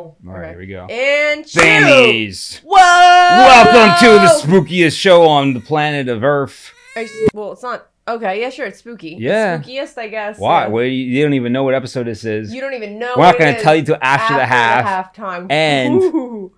roll. All right, here we go. And Sammies. Whoa! Welcome to the spookiest show on the planet of Earth. Well, it's not. Okay, yeah, sure, it's spooky. Yeah. It's spookiest, I guess. Why? Yeah. Well, you don't even know what episode this is. You don't even know. We're not going to tell you till after the halftime.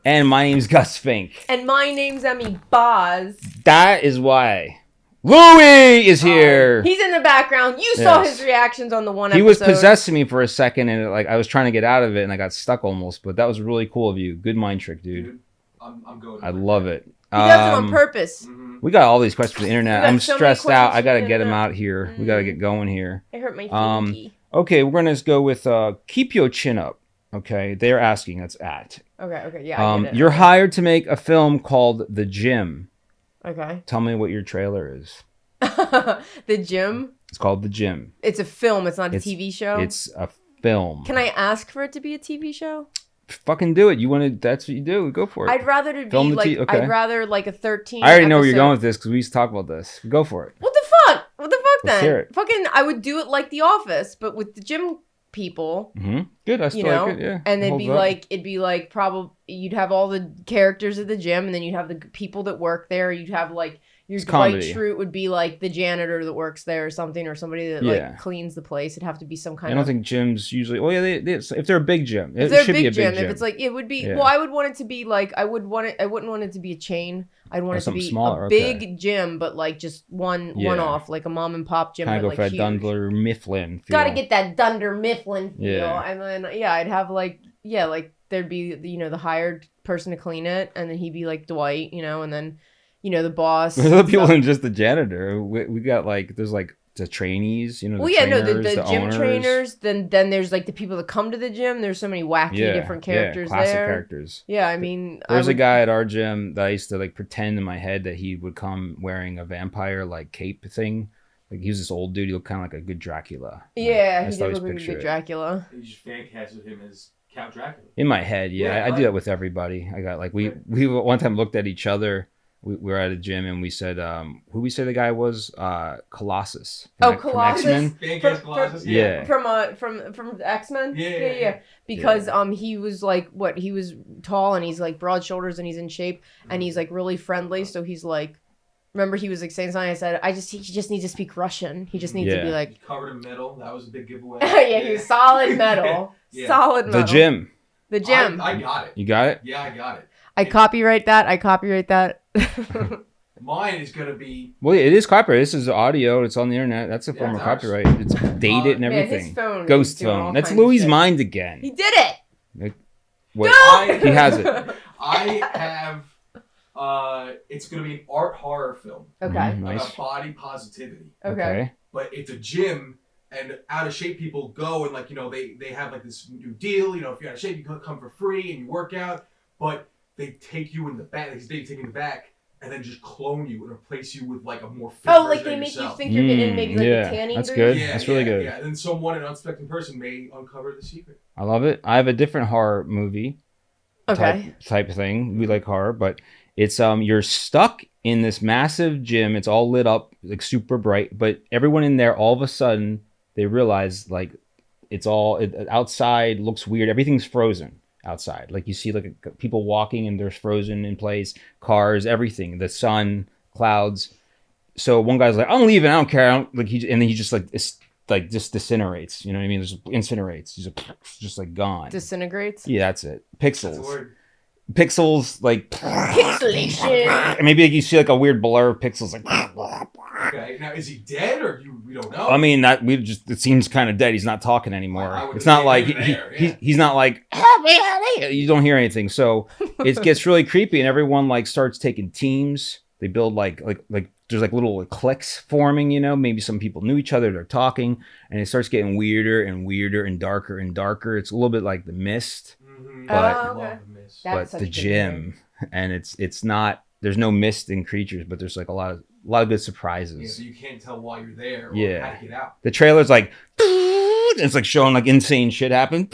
And my name's Gus Fink. And my name's Emmy Boz. That is why Louie is here. He's in the background. You saw his reactions on the one episode. He was possessing me for a second, and I was trying to get out of it, and I got stuck almost. But that was really cool of you. Good mind trick, dude. I'm going. I love it. He does it on purpose. Mm-hmm. We got all these questions from the internet. I'm so stressed out. I got to get them internet. out here. We got to get going here. I hurt my finky. Okay, we're going to go with keep your chin up. Okay, they're asking. That's at. Okay, yeah, I get it. You're hired to make a film called The Gym. Okay. Tell me what your trailer is. The Gym? It's called The Gym. It's a film. It's not a TV show? It's a film. Can I ask for it to be a TV show? Fucking do it. You want to? That's what you do. Go for it. I'd rather it be okay. I'd rather like a 13. I already know where you're episode- going with this because we used to talk about this. Go for it. What the fuck? What the fuck Let's then? hear it. Fucking, I would do it like The Office, but with the gym people. Mm-hmm. Good. I still like it. Yeah. And Holds up. it'd be like probably you'd have all the characters at the gym, and then you'd have the people that work there. You'd have like your Dwight Schrute would be like the janitor that works there or something, or somebody that like cleans the place. It'd have to be some kind of. I don't think gyms usually. Oh yeah, they if they're a big gym, if it should be a big gym. If it's like it would be. Yeah. Well, I would want it to be like I wouldn't want it to be a chain. I'd want it to be smaller, a big gym, but like just one off, like a mom and pop gym. Kind of go like for that huge. Dunder Mifflin feel. Gotta get that Dunder Mifflin feel. Yeah. And then I'd have like there'd be the hired person to clean it, and then he'd be like Dwight, and then the boss. There's other people than just the janitor. We got like there's like the trainees, the the gym owners. trainers. Then there's like the people that come to the gym. There's so many wacky different characters classic there. characters. Yeah, I mean, there's a guy at our gym that I used to like pretend in my head that he would come wearing a vampire like cape thing. Like he was this old dude. He looked kind of like a good Dracula. Yeah, he did look like a good Dracula. You just fan casted him as Count Dracula. In my head, I do that with everybody. I got like we one time looked at each other. We were at a gym and we said, who we say the guy was? Colossus. Colossus. From X-Men? Colossus. Yeah. From X-Men. Yeah. Because he was like he was tall and he's like broad shoulders and he's in shape and he's like really friendly. So he's like, remember he was like saying something. I said, he just needs to speak Russian. He just needs to be like He's covered in metal. That was a big giveaway. He was solid metal. Solid metal. The gym. The gym. I got it. You got it? Yeah, I got it. I copyright that. Mine is gonna be. Well, it is copyright. This is audio. It's on the internet. That's a form of copyright. It's dated and everything. His phone Ghost phone. That's Louis' mind again. He did it. He has it. I have. It's gonna be an art horror film. Okay. Nice. About body positivity. Okay. But it's a gym, and out of shape people go and they have like this new deal. If you're out of shape, you can come for free and you work out. But they take you in the back. They take you in the back and then just clone you and replace you with like a more fit like version they of make yourself. you think you're getting maybe like a tanning that's booth? good. That's really good. Yeah, and then someone, an unsuspecting person, may uncover the secret. I love it. I have a different horror movie type thing. We like horror, but it's you're stuck in this massive gym. It's all lit up, like super bright, but everyone in there, all of a sudden, they realize like outside looks weird. Everything's frozen outside. Like you see like people walking and there's frozen in place, cars, everything, the sun, clouds. So one guy's like, I'm leaving. I don't care. And then he just like just disintegrates. You know what I mean? Just incinerates. He's just like gone. Disintegrates? Yeah, that's it. Pixels. That's the word. Pixels, like pixelation. Maybe like you see like a weird blur of pixels, like. Okay, now is he dead or we don't know? I mean, it seems kind of dead. He's not talking anymore. It's not like he's not like you don't hear anything. So it gets really creepy, and everyone like starts taking teams. They build like there's like little cliques forming. Maybe some people knew each other. They're talking, and it starts getting weirder and weirder and darker and darker. It's a little bit like The Mist. But the gym, and it's not. There's no mist in creatures, but there's like a lot of good surprises. Yeah, so you can't tell why you're there or how to get out. The trailer's like, it's like showing like insane shit happen.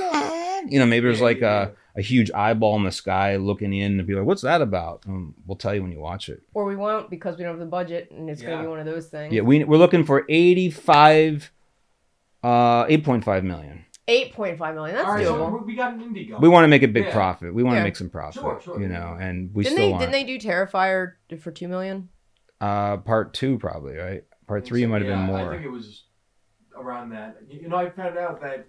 Maybe there's like a huge eyeball in the sky looking in and be like, what's that about? We'll tell you when you watch it. Or we won't because we don't have the budget, and it's gonna be one of those things. Yeah, we're looking for 8.5 million. 8.5 million. That's All right, doable. so we got an indie going. We want to make a big profit. We want to make some profit. Sure. You know, and we Didn't they do Terrifier for 2 million? Part 2 probably, right? Part 3 might have been more. I think it was around that. You know, I found out that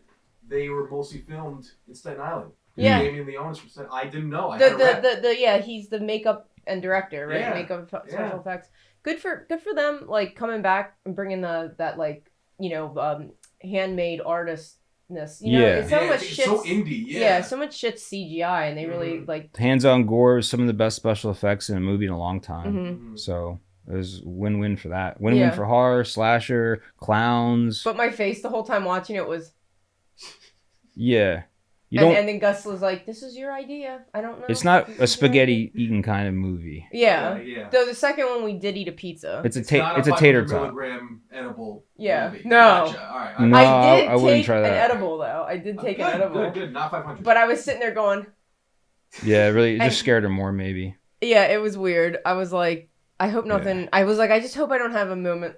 they were mostly filmed in Staten Island. Yeah. Damien Leone's from Staten Island. I didn't know. He's the makeup and director, right? Yeah. Makeup special effects. Good for them, like coming back and bringing that like handmade artistness. You know, it's so much shit. So indie. Yeah, so much shit's CGI, and they really like hands-on gore is some of the best special effects in a movie in a long time. Mm-hmm. So it was win-win for that. Win-win for horror, slasher, clowns. But my face the whole time watching it was. Yeah. And then Gus was like, "This is your idea. I don't know." It's not a spaghetti eating kind of movie. Yeah. Though the second one we did eat a pizza. It's a tater tot. Milligram edible. Yeah. Movie. No. Gotcha. All right. No, I wouldn't take try that. an edible though. I did take an edible. Good. Not 500. But I was sitting there going. Yeah, really, it just scared her more maybe. Yeah, it was weird. I was like, I hope nothing. Yeah. I was like, I just hope I don't have a moment.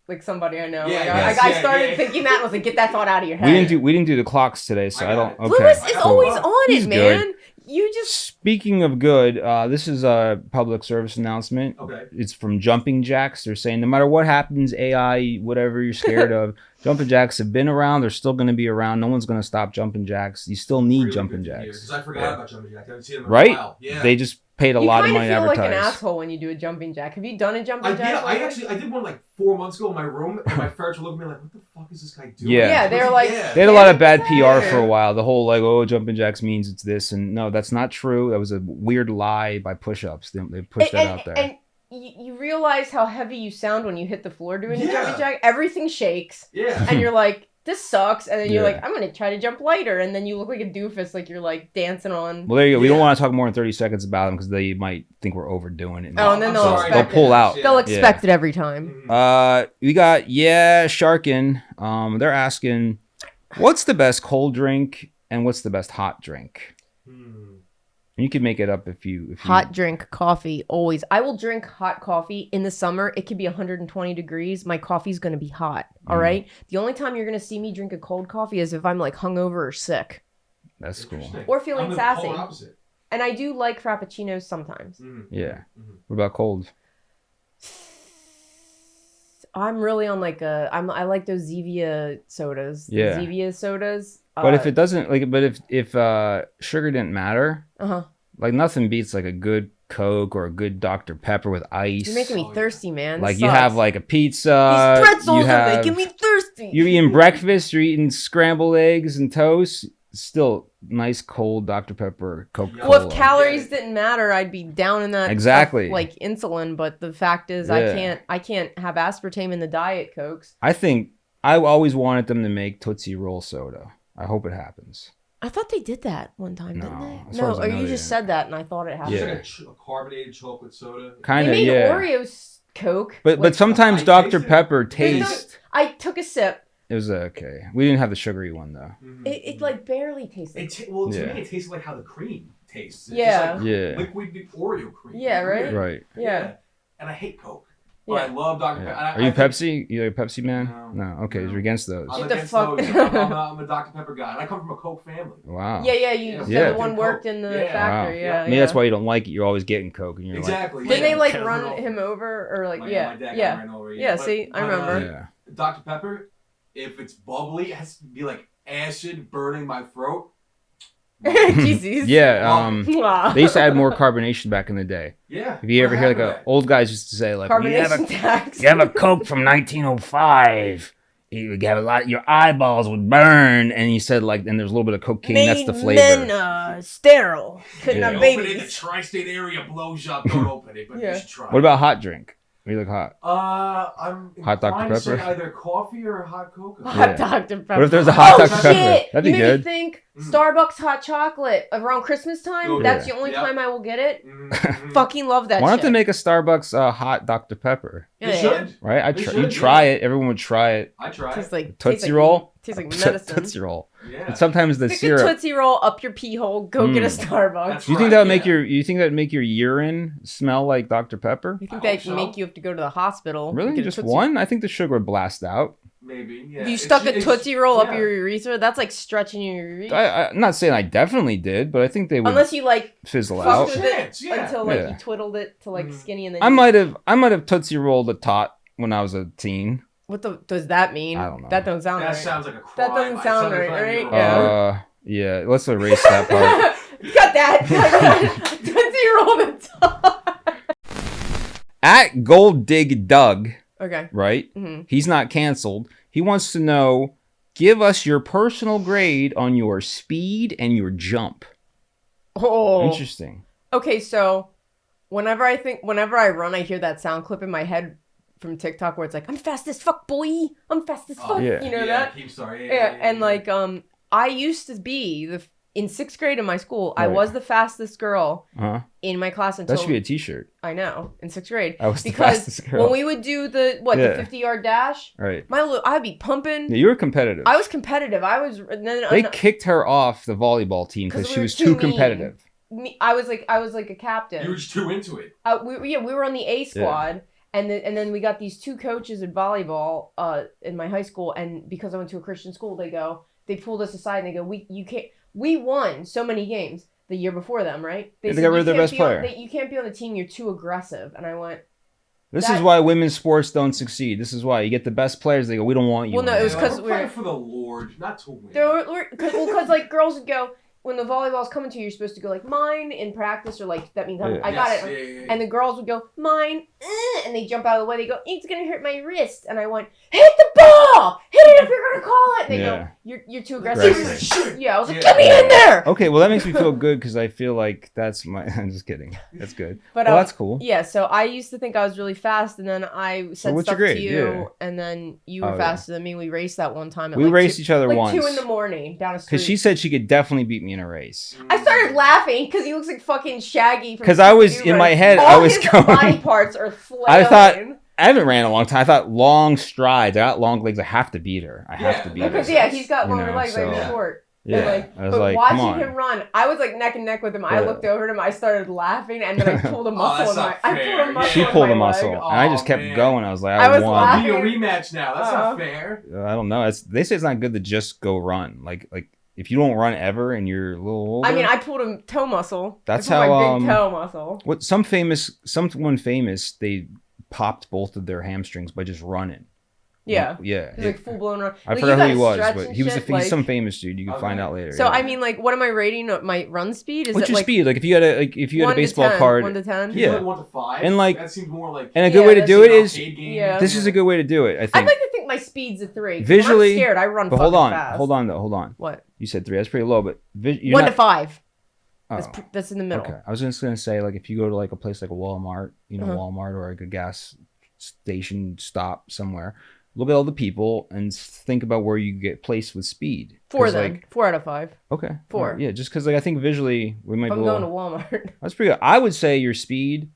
Like somebody I know. I started thinking that and I was like, get that thought out of your head. We didn't do the clocks today, so I don't. Okay. Lewis is always on it, man. Good. You just. Speaking of good, this is a public service announcement. Okay. It's from Jumping Jacks. They're saying no matter what happens, AI, whatever you're scared of, Jumping Jacks have been around. They're still going to be around. No one's going to stop Jumping Jacks. You still need really Jumping Jacks. Because I forgot about Jumping Jacks. I haven't seen them in a while. Yeah. They just paid a lot of money to advertise. You kind of feel like an asshole when you do a jumping jack. Have you done a jumping jack? Yeah, I did one like 4 months ago in my room, and my friends were looking at me like, "What the fuck is this guy doing?" Yeah, they're like, they had a lot of bad PR for a while. The whole like, "Oh, jumping jacks means it's this," and no, that's not true. That was a weird lie by push-ups. They pushed that out there. And you realize how heavy you sound when you hit the floor doing a jumping jack. Everything shakes. Yeah, and you're like, this sucks, and then you're like, I'm gonna try to jump lighter, and then you look like a doofus, like you're like dancing on. Well, there you go. We don't want to talk more than 30 seconds about them because they might think we're overdoing it. Oh, and then they'll pull out. They'll expect it every time. We got Sharkin. They're asking, what's the best cold drink and what's the best hot drink? You can make it up if you hot drink, coffee, always. I will drink hot coffee in the summer. It could be 120 degrees. My coffee's going to be hot. All right. The only time you're going to see me drink a cold coffee is if I'm like hungover or sick. That's cool. Or feeling sassy. And I do like frappuccinos sometimes. Yeah. What about cold? I'm really on like I like those Zevia sodas. Yeah. Zevia sodas. But if it doesn't if sugar didn't matter, like nothing beats like a good Coke or a good Dr. Pepper with ice. You're making me thirsty, man. Like you have like a pizza. These pretzels are making me thirsty. You're eating breakfast. You're eating scrambled eggs and toast. Still nice cold Dr. Pepper, Coca-Cola. Well, if calories didn't matter, I'd be down in that exactly stuff, like insulin. But the fact is, I can't have aspartame in the Diet Cokes. I think I always wanted them to make Tootsie Roll soda. I hope it happens. I thought they did that one time, didn't they? No, or you just said that and I thought it happened. Yeah. Like a carbonated chocolate soda. Kind of, They made Oreos Coke. But sometimes Dr. Pepper tastes. I took a sip. It was okay. We didn't have the sugary one though. It like barely tasted. To me, it tasted like how the cream tastes. It's just like liquid Oreo cream. Yeah, right. Right. Yeah. And I hate Coke. But I love Dr. Pepper. Are you Pepsi? You're a Pepsi man? No. Okay, you're against those. I'm against those. I'm a Dr. Pepper guy. And I come from a Coke family. Wow. Yeah. You said the one worked in the factory. Wow. Maybe that's why you don't like it. You're always getting Coke. And you're exactly. Didn't they like run him over? Or like, my dad got ran over. Yeah, see, I remember. Dr. Pepper, if it's bubbly, it has to be like acid burning my throat. Jesus. Yeah, they used to add more carbonation back in the day. Yeah. If you ever hear like old guys used to say like, carbonation tax. You have a Coke from 1905. You would have a lot. Your eyeballs would burn, and he said like, and there's a little bit of cocaine. That's the flavor. Men sterile. Couldn't have babies. Open it, the tri-state area blows up. Don't open it, but just try. What about hot drink? What do you like hot? I'm hot Dr. Pepper. Either coffee or hot Coke. Hot Dr. Pepper. What if there's a hot Dr. Pepper? That'd be good. Made me think Starbucks hot chocolate around Christmas time. That's the only time I will get it. Fucking love that. Why don't they make a Starbucks hot Dr. Pepper? They should. Right? You'd try it. Everyone would try it. I try. Tastes like Tootsie Roll. Tastes like medicine. Tootsie Roll. Yeah. And sometimes the Stick syrup. a Tootsie Roll up your pee hole. Go get a Starbucks. Do you think that would make you think that would make your urine smell like Dr. Pepper? You think that would make you have to go to the hospital? Really? Just one? I think the sugar would blast out. Maybe, yeah. If you stuck a Tootsie Roll up your urethra, that's like stretching your urethra. I'm not saying I definitely did, but I think they would. Unless you like fizzle out until like you twiddled it to like skinny and then. I might have Tootsie Rolled a tot when I was a teen. What does that mean? I don't know. That don't sound right. That sounds like a crime. That doesn't sound right? Yeah. Let's erase that part. Cut that. Tootsie Roll the tot. At Gold Dig Doug. Okay. Right? Mm-hmm. He's not canceled. He wants to know, give us your personal grade on your speed and your jump. Oh. Interesting. Okay, so whenever I run, I hear that sound clip in my head from TikTok where it's like, I'm fast as fuck, boy. I'm fast as fuck. Yeah. You know that? And like, I used to be in 6th grade in my school, I was the fastest girl in my class until... That should be a t-shirt. I know, in 6th grade. I was the fastest girl. When we would do the 50-yard dash, right. I'd be pumping. Yeah, you were competitive. I was competitive. They kicked her off the volleyball team because she was too competitive. I was like a captain. You were just too into it. We were on the A squad. Yeah. And then we got these 2 coaches in volleyball in my high school, and because I went to a Christian school, they pulled us aside and they go, we won so many games the year before them, right? They got rid of their best player. You can't be on the team, you're too aggressive. And I went... This is why women's sports don't succeed. This is why you get the best players, they go, we don't want you. Well, no, it was because we're playing for the Lord, not to win. Because like girls would go... When the volleyball's coming to you, you're supposed to go like mine in practice, or like that means I got it. And the girls would go mine, and they jump out of the way. They go, it's gonna hurt my wrist, and I went, hit the ball, hit it if you're gonna call it. And they go, you're too aggressive. Yeah, I was like, get me in there. Okay, well that makes me feel good because I feel like that's my. I'm just kidding. That's good. But that's cool. Yeah, so I used to think I was really fast, and then I said stuff to you, and then you were faster than me. We raced that one time. We raced each other once. 2 a.m. down a street. Because she said she could definitely beat me in a race. I started laughing because he looks like fucking Shaggy. Because I was in my head, I was going. Body parts are flailing. I thought I haven't ran a long time. I thought long strides. I got long legs. I have to beat her. I have to beat her. Because he's got longer legs. I'm short. Yeah, I was but like, watching come on. him run, I was like neck and neck with him. I looked over at him. I started laughing, and then I pulled a muscle. She pulled a muscle, and I just kept going. I was like, I won. We need a rematch now. That's not fair. I don't know. They say it's not good to just go run. Like if you don't run ever and you're a little older. I mean, I pulled a toe muscle. That's how my big toe muscle. What someone famous, they popped both of their hamstrings by just running. Yeah. Yeah. He's like full blown run. I forgot who he was, but he's some famous dude. You can find out later. So I mean, like, what am I rating? My run speed? What's your speed? Like if you had a baseball card. 1 to 10. Yeah. 1 to 5. And like that seems more like. And a good way to do it is. This is a good way to do it. I think. I'd like to think my speed's a 3. Visually. I'm scared. I run. But hold on. Hold on. What? You said 3. That's pretty low, but 1 to 5. Oh. That's in the middle. Okay. I was just gonna say, like, if you go to like a place like a Walmart, Walmart or like a gas station stop somewhere. Look at all the people and think about where you get placed with speed. 4 then. Like, 4 out of 5. Okay. 4. Yeah, just because I think visually we might. I'm going to Walmart. That's pretty good. I would say your speed,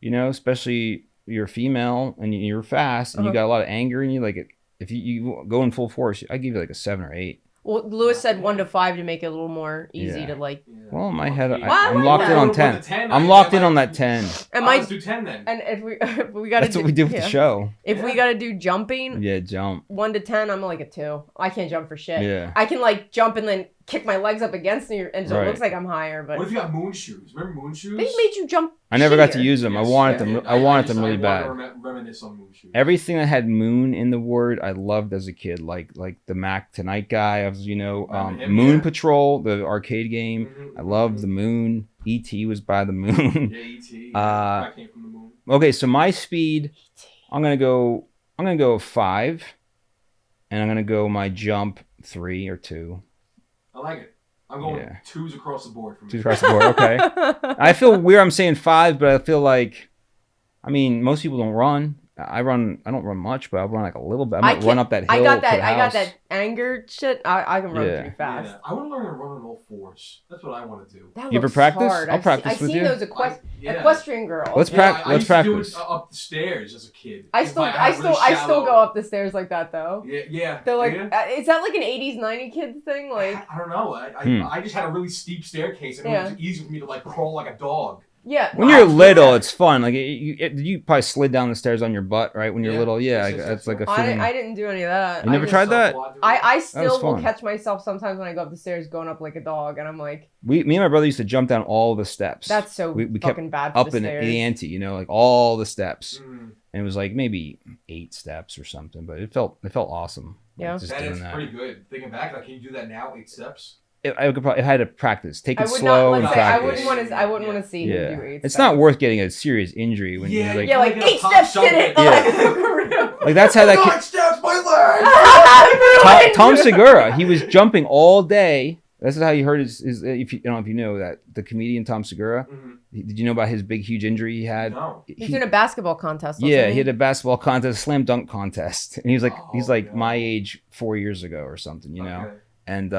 especially you're female and you're fast and you got a lot of anger in you. Like if you go in full force, I give you like a 7 or 8. Well, Lewis said 1 to 5 to make it a little more easy to like. Well, in my head, I'm locked in on 10. I'm locked in on that 10. Let's do 10 then. And if we got to, that's what we do with the show. If we got to do jumping, jump 1 to 10, I'm like a 2. I can't jump for shit. Yeah, I can like jump and then kick my legs up against me, and so it looks like I'm higher. But what if you got moon shoes? Remember moon shoes? They made you jump. I never got to use them. I wanted them. I wanted them really bad. Reminisce on moon shoes. Everything that had moon in the word, I loved as a kid. Like the Mac Tonight guy. I was, Moon Patrol, the arcade game. Mm-hmm. I loved the moon. E.T. was by the moon. Yeah, E.T. I came from the moon. Okay, so my speed, I'm gonna go 5, and I'm gonna go my jump 3 or 2. I like it. I'm going 2s across the board for me. 2s across the board, okay. I feel weird I'm saying 5, but I feel like, most people don't run. I don't run much, but I'll run like a little bit. I might run up that hill. I got that anger shit. I can run pretty fast. Yeah. I want to learn to run on all 4s. That's what I want to do. You ever practice? Hard. I'll practice with you. I've seen those equestrian girls. Let's practice. I used to do it up the stairs as a kid. I still go up the stairs like that though. Yeah. They're like, is that like an 80s, 90s kids thing? Like, I don't know. I just had a really steep staircase, and it was easy for me to like crawl like a dog. Yeah. When you're little, it's fun. Like you probably slid down the stairs on your butt, right? When you're little, that's like a feeling. I didn't do any of that. You never tried that? I still will catch myself sometimes when I go up the stairs going up like a dog, and I'm like. Me and my brother used to jump down all the steps. That's so we fucking bad. For up the in stairs. the ante, like all the steps, and it was like maybe 8 steps or something, but it felt awesome. Yeah, like, that is pretty good. Thinking back, like, can you do that now? 8 steps. I could probably had to practice, take it slow and practice. I wouldn't want to see him do 8 steps. It's not worth getting a serious injury when you're like 8 steps did it. Like that's how that 9 steps, my leg. Tom Segura, he was jumping all day. This is how you heard his if you know that the comedian Tom Segura. Mm-hmm. Did you know about his big huge injury he had? No. He's doing a basketball contest. He had a basketball contest, slam dunk contest, and he was my age 4 years ago or something, you know. And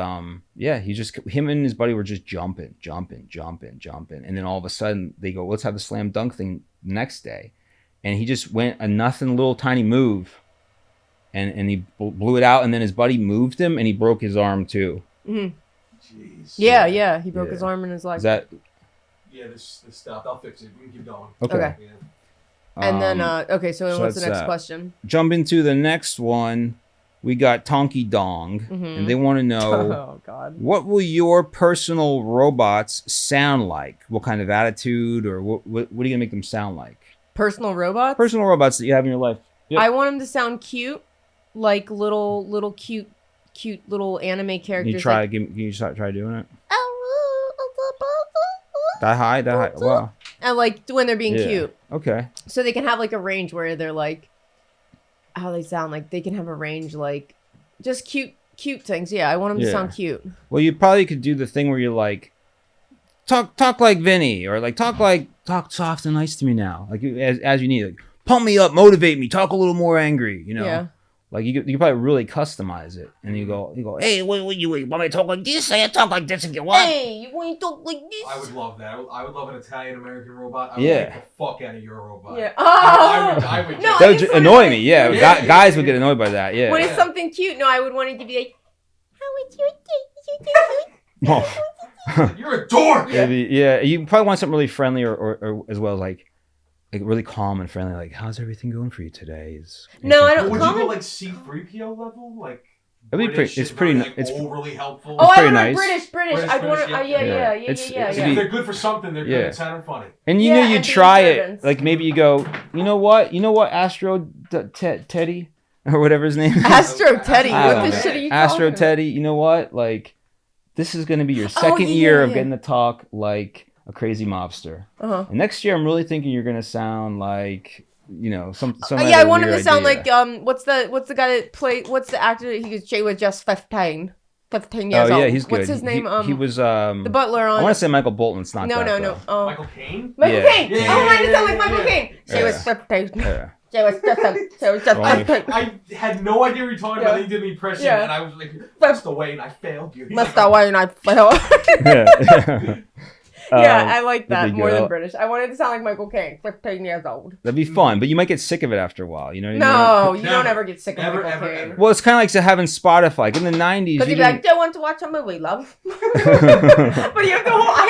he just him and his buddy were just jumping, and then all of a sudden they go, let's have the slam dunk thing the next day, and he just went a nothing little tiny move, and he blew it out, and then his buddy moved him, and he broke his arm too. Mm-hmm. Jeez. Yeah, he broke his arm in his leg. Is that? Yeah, this stuff. I'll fix it. We can keep going. Okay. Yeah. And then so what's the next question? Jump into the next one. We got Tonky Dong, and they want to know, what will your personal robots sound like? What kind of attitude, or what are you going to make them sound like? Personal robots? Personal robots that you have in your life. Yep. I want them to sound cute, like little cute little anime characters. Can you try doing it? That high? Wow. And like when they're being cute. Okay. So they can have like a range where they're like, how they sound, like they can have a range like just cute things. Yeah, I want them to sound cute. Well, you probably could do the thing where you're like, talk like Vinny, or like talk soft and nice to me now, like as you need, like pump me up, motivate me, talk a little more angry, you know. Yeah. Like you could probably really customize it, and you go, hey, what you want me to talk like this? I talk like this again. What? Hey, you want to talk like this? I would love that. I would love an Italian American robot. I would like the fuck out of your robot. Yeah. I would. No, that would annoy me. Yeah, guys would get annoyed by that. Yeah. When it's something cute, no, I would want it to be like, how would you? You're a dork. Yeah, you probably want something really friendly, or as well, like really calm and friendly, like how's everything going for you today? No, I don't. Would you go like C-3PO level, like? It's pretty. It's overly helpful. Oh, I want British. I'd want. Yeah. If they're good for something, they're good at sounding funny. And you try it. Like maybe you go, you know what, Astro Teddy or whatever his name is. Astro Teddy. What the shit are you Astro talking Teddy. You know what? Like, this is gonna be your second year of getting to talk like a crazy mobster. And next year, I'm really thinking you're gonna sound like, some. I want him to sound like what's the guy that played? What's the actor? He was just 15 years old. He's good. What's his name? He was the butler on. I want to say Michael Bolton. It's not. No. Michael Caine. Michael Caine. Yeah. Oh, mine sound like Michael Caine. She was 15. Yeah. She was just. I had no idea what you were talking about. He did the impression, and I was like, "Must away," and I failed you. Must away, and I failed. I like that more than British. I wanted to sound like Michael Caine, 15 years old. That'd be fun, but you might get sick of it after a while. You know what I mean? No, you don't ever get sick of Michael Caine. Ever. Well, it's kind of like having Spotify. Like in the 90s, because you'd be like, "Do you want to watch a movie, love?" But I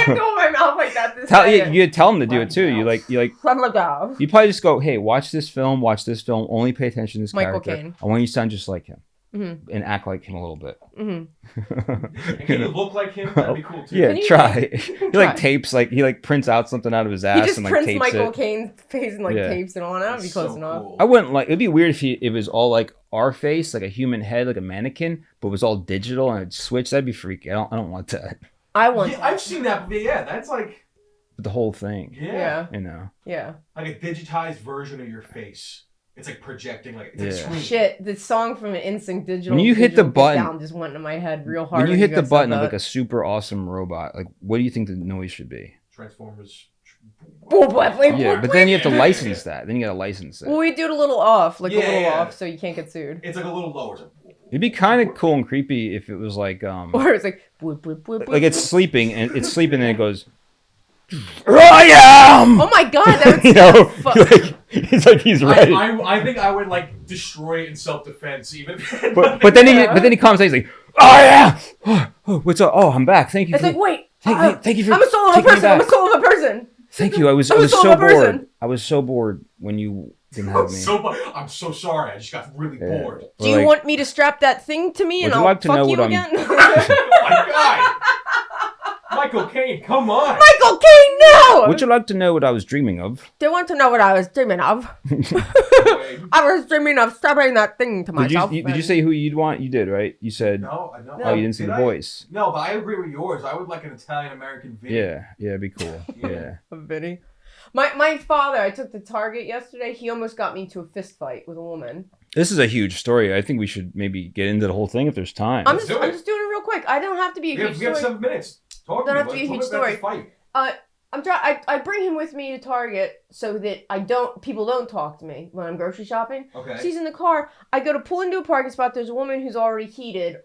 have to hold my mouth like that. You tell them to do it too. You like. You probably just go, "Hey, watch this film. Only pay attention to this Michael character. Caine. I want you to sound just like him." Mm-hmm. And act like him a little bit. Mm-hmm. And can you look like him? That'd be cool too. Yeah, try. He tapes, he prints out something out of his ass and prints tapes Michael Caine's face and tapes it on. That'd be close enough. Cool. I wouldn't it'd be weird if it was all like our face, like a human head, like a mannequin, but it was all digital and it'd switch. That'd be freaky. I don't want that. I've seen that. Yeah, that's like the whole thing. Yeah. Yeah. Like a digitized version of your face. It's like projecting, like it's a shit. The song from NSYNC Digital. When you hit the button, down just went into my head real hard. When you hit the button of like a super awesome robot, like what do you think the noise should be? Transformers. Yeah, but then you have to license that. Then you gotta license it. Well, we do it a little off, off, so you can't get sued. It's like a little lower. It'd be kind of cool and creepy if it was like or it's like like it's sleeping and it goes. I am. Oh my god, that would it's like he's ready. I think I would like destroy it in self-defense, even. but then he comes and he's like, "Oh yeah, what's up? Oh, I'm back. Thank you." It's like wait, thank you for. I'm a soul of a person. I'm a soul of a person. Thank you. I was so bored. I was so bored when you didn't have me. I'm so sorry. I just got really bored. Do you want me to strap that thing to me and I'll fuck you again? Oh my god! Michael Caine, come on! Michael Caine, no! Would you like to know what I was dreaming of? Do you want to know what I was dreaming of? I was dreaming of strapping that thing to myself. Did you say who you'd want? You did, right? You said... No. Oh, you didn't say the voice. No, but I agree with yours. I would like an Italian-American Vinny. Yeah, it'd be cool. Yeah. A Vinny. My father, I took to Target yesterday. He almost got me into a fist fight with a woman. This is a huge story. I think we should maybe get into the whole thing if there's time. I'm just doing it real quick. I don't have to be a huge story. We have 7 minutes. Don't have to be a huge story. I bring him with me to Target so that people don't talk to me when I'm grocery shopping. Okay. She's in the car. I go to pull into a parking spot. There's a woman who's already heated,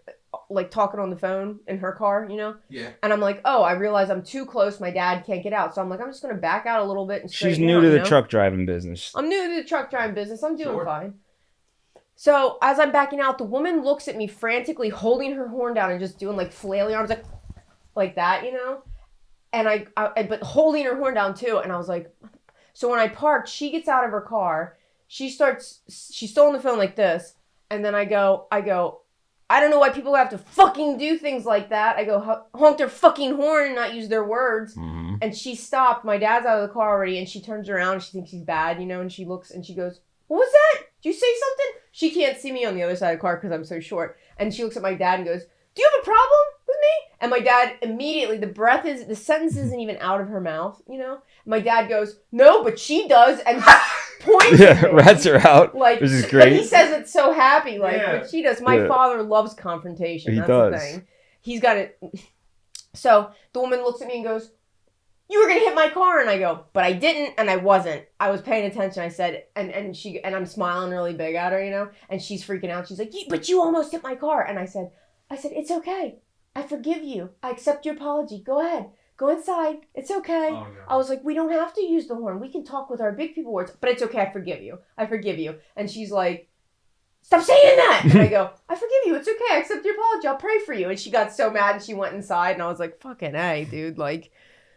like talking on the phone in her car, you know? Yeah. And I'm like, oh, I realize I'm too close. My dad can't get out. So I'm like, I'm just going to back out a little bit. And she's new to the truck driving business. I'm new to the truck driving business. I'm doing fine. So as I'm backing out, the woman looks at me frantically, holding her horn down and just doing like flailing arms, like that, you know? And but holding her horn down too. And I was like, so when I parked, she gets out of her car. She's still on the phone like this. And then I go, I don't know why people have to fucking do things like that. I go, honk their fucking horn and not use their words. Mm-hmm. And she stopped. My dad's out of the car already. And she turns around and she thinks he's bad, you know? And she looks and she goes, what was that? Did you say something? She can't see me on the other side of the car because I'm so short. And she looks at my dad and goes, do you have a problem with me? And my dad immediately, the sentence isn't even out of her mouth, you know? My dad goes, no, but she does, and points at me. Rats her out, like, which is great. But he says it so happy, but she does. My father loves confrontation. That's the thing. He's got it. So the woman looks at me and goes, you were going to hit my car. And I go, but I didn't, and I wasn't. I was paying attention. I said, and I'm smiling really big at her, you know? And she's freaking out. She's like, but you almost hit my car. And I said, it's okay. I forgive you. I accept your apology. Go ahead. Go inside. It's okay. Oh, no. I was like, we don't have to use the horn. We can talk with our big people words. But it's okay. I forgive you. I forgive you. And she's like, stop saying that. And I go, I forgive you. It's okay. I accept your apology. I'll pray for you. And she got so mad and she went inside. And I was like, fucking A, dude. Like,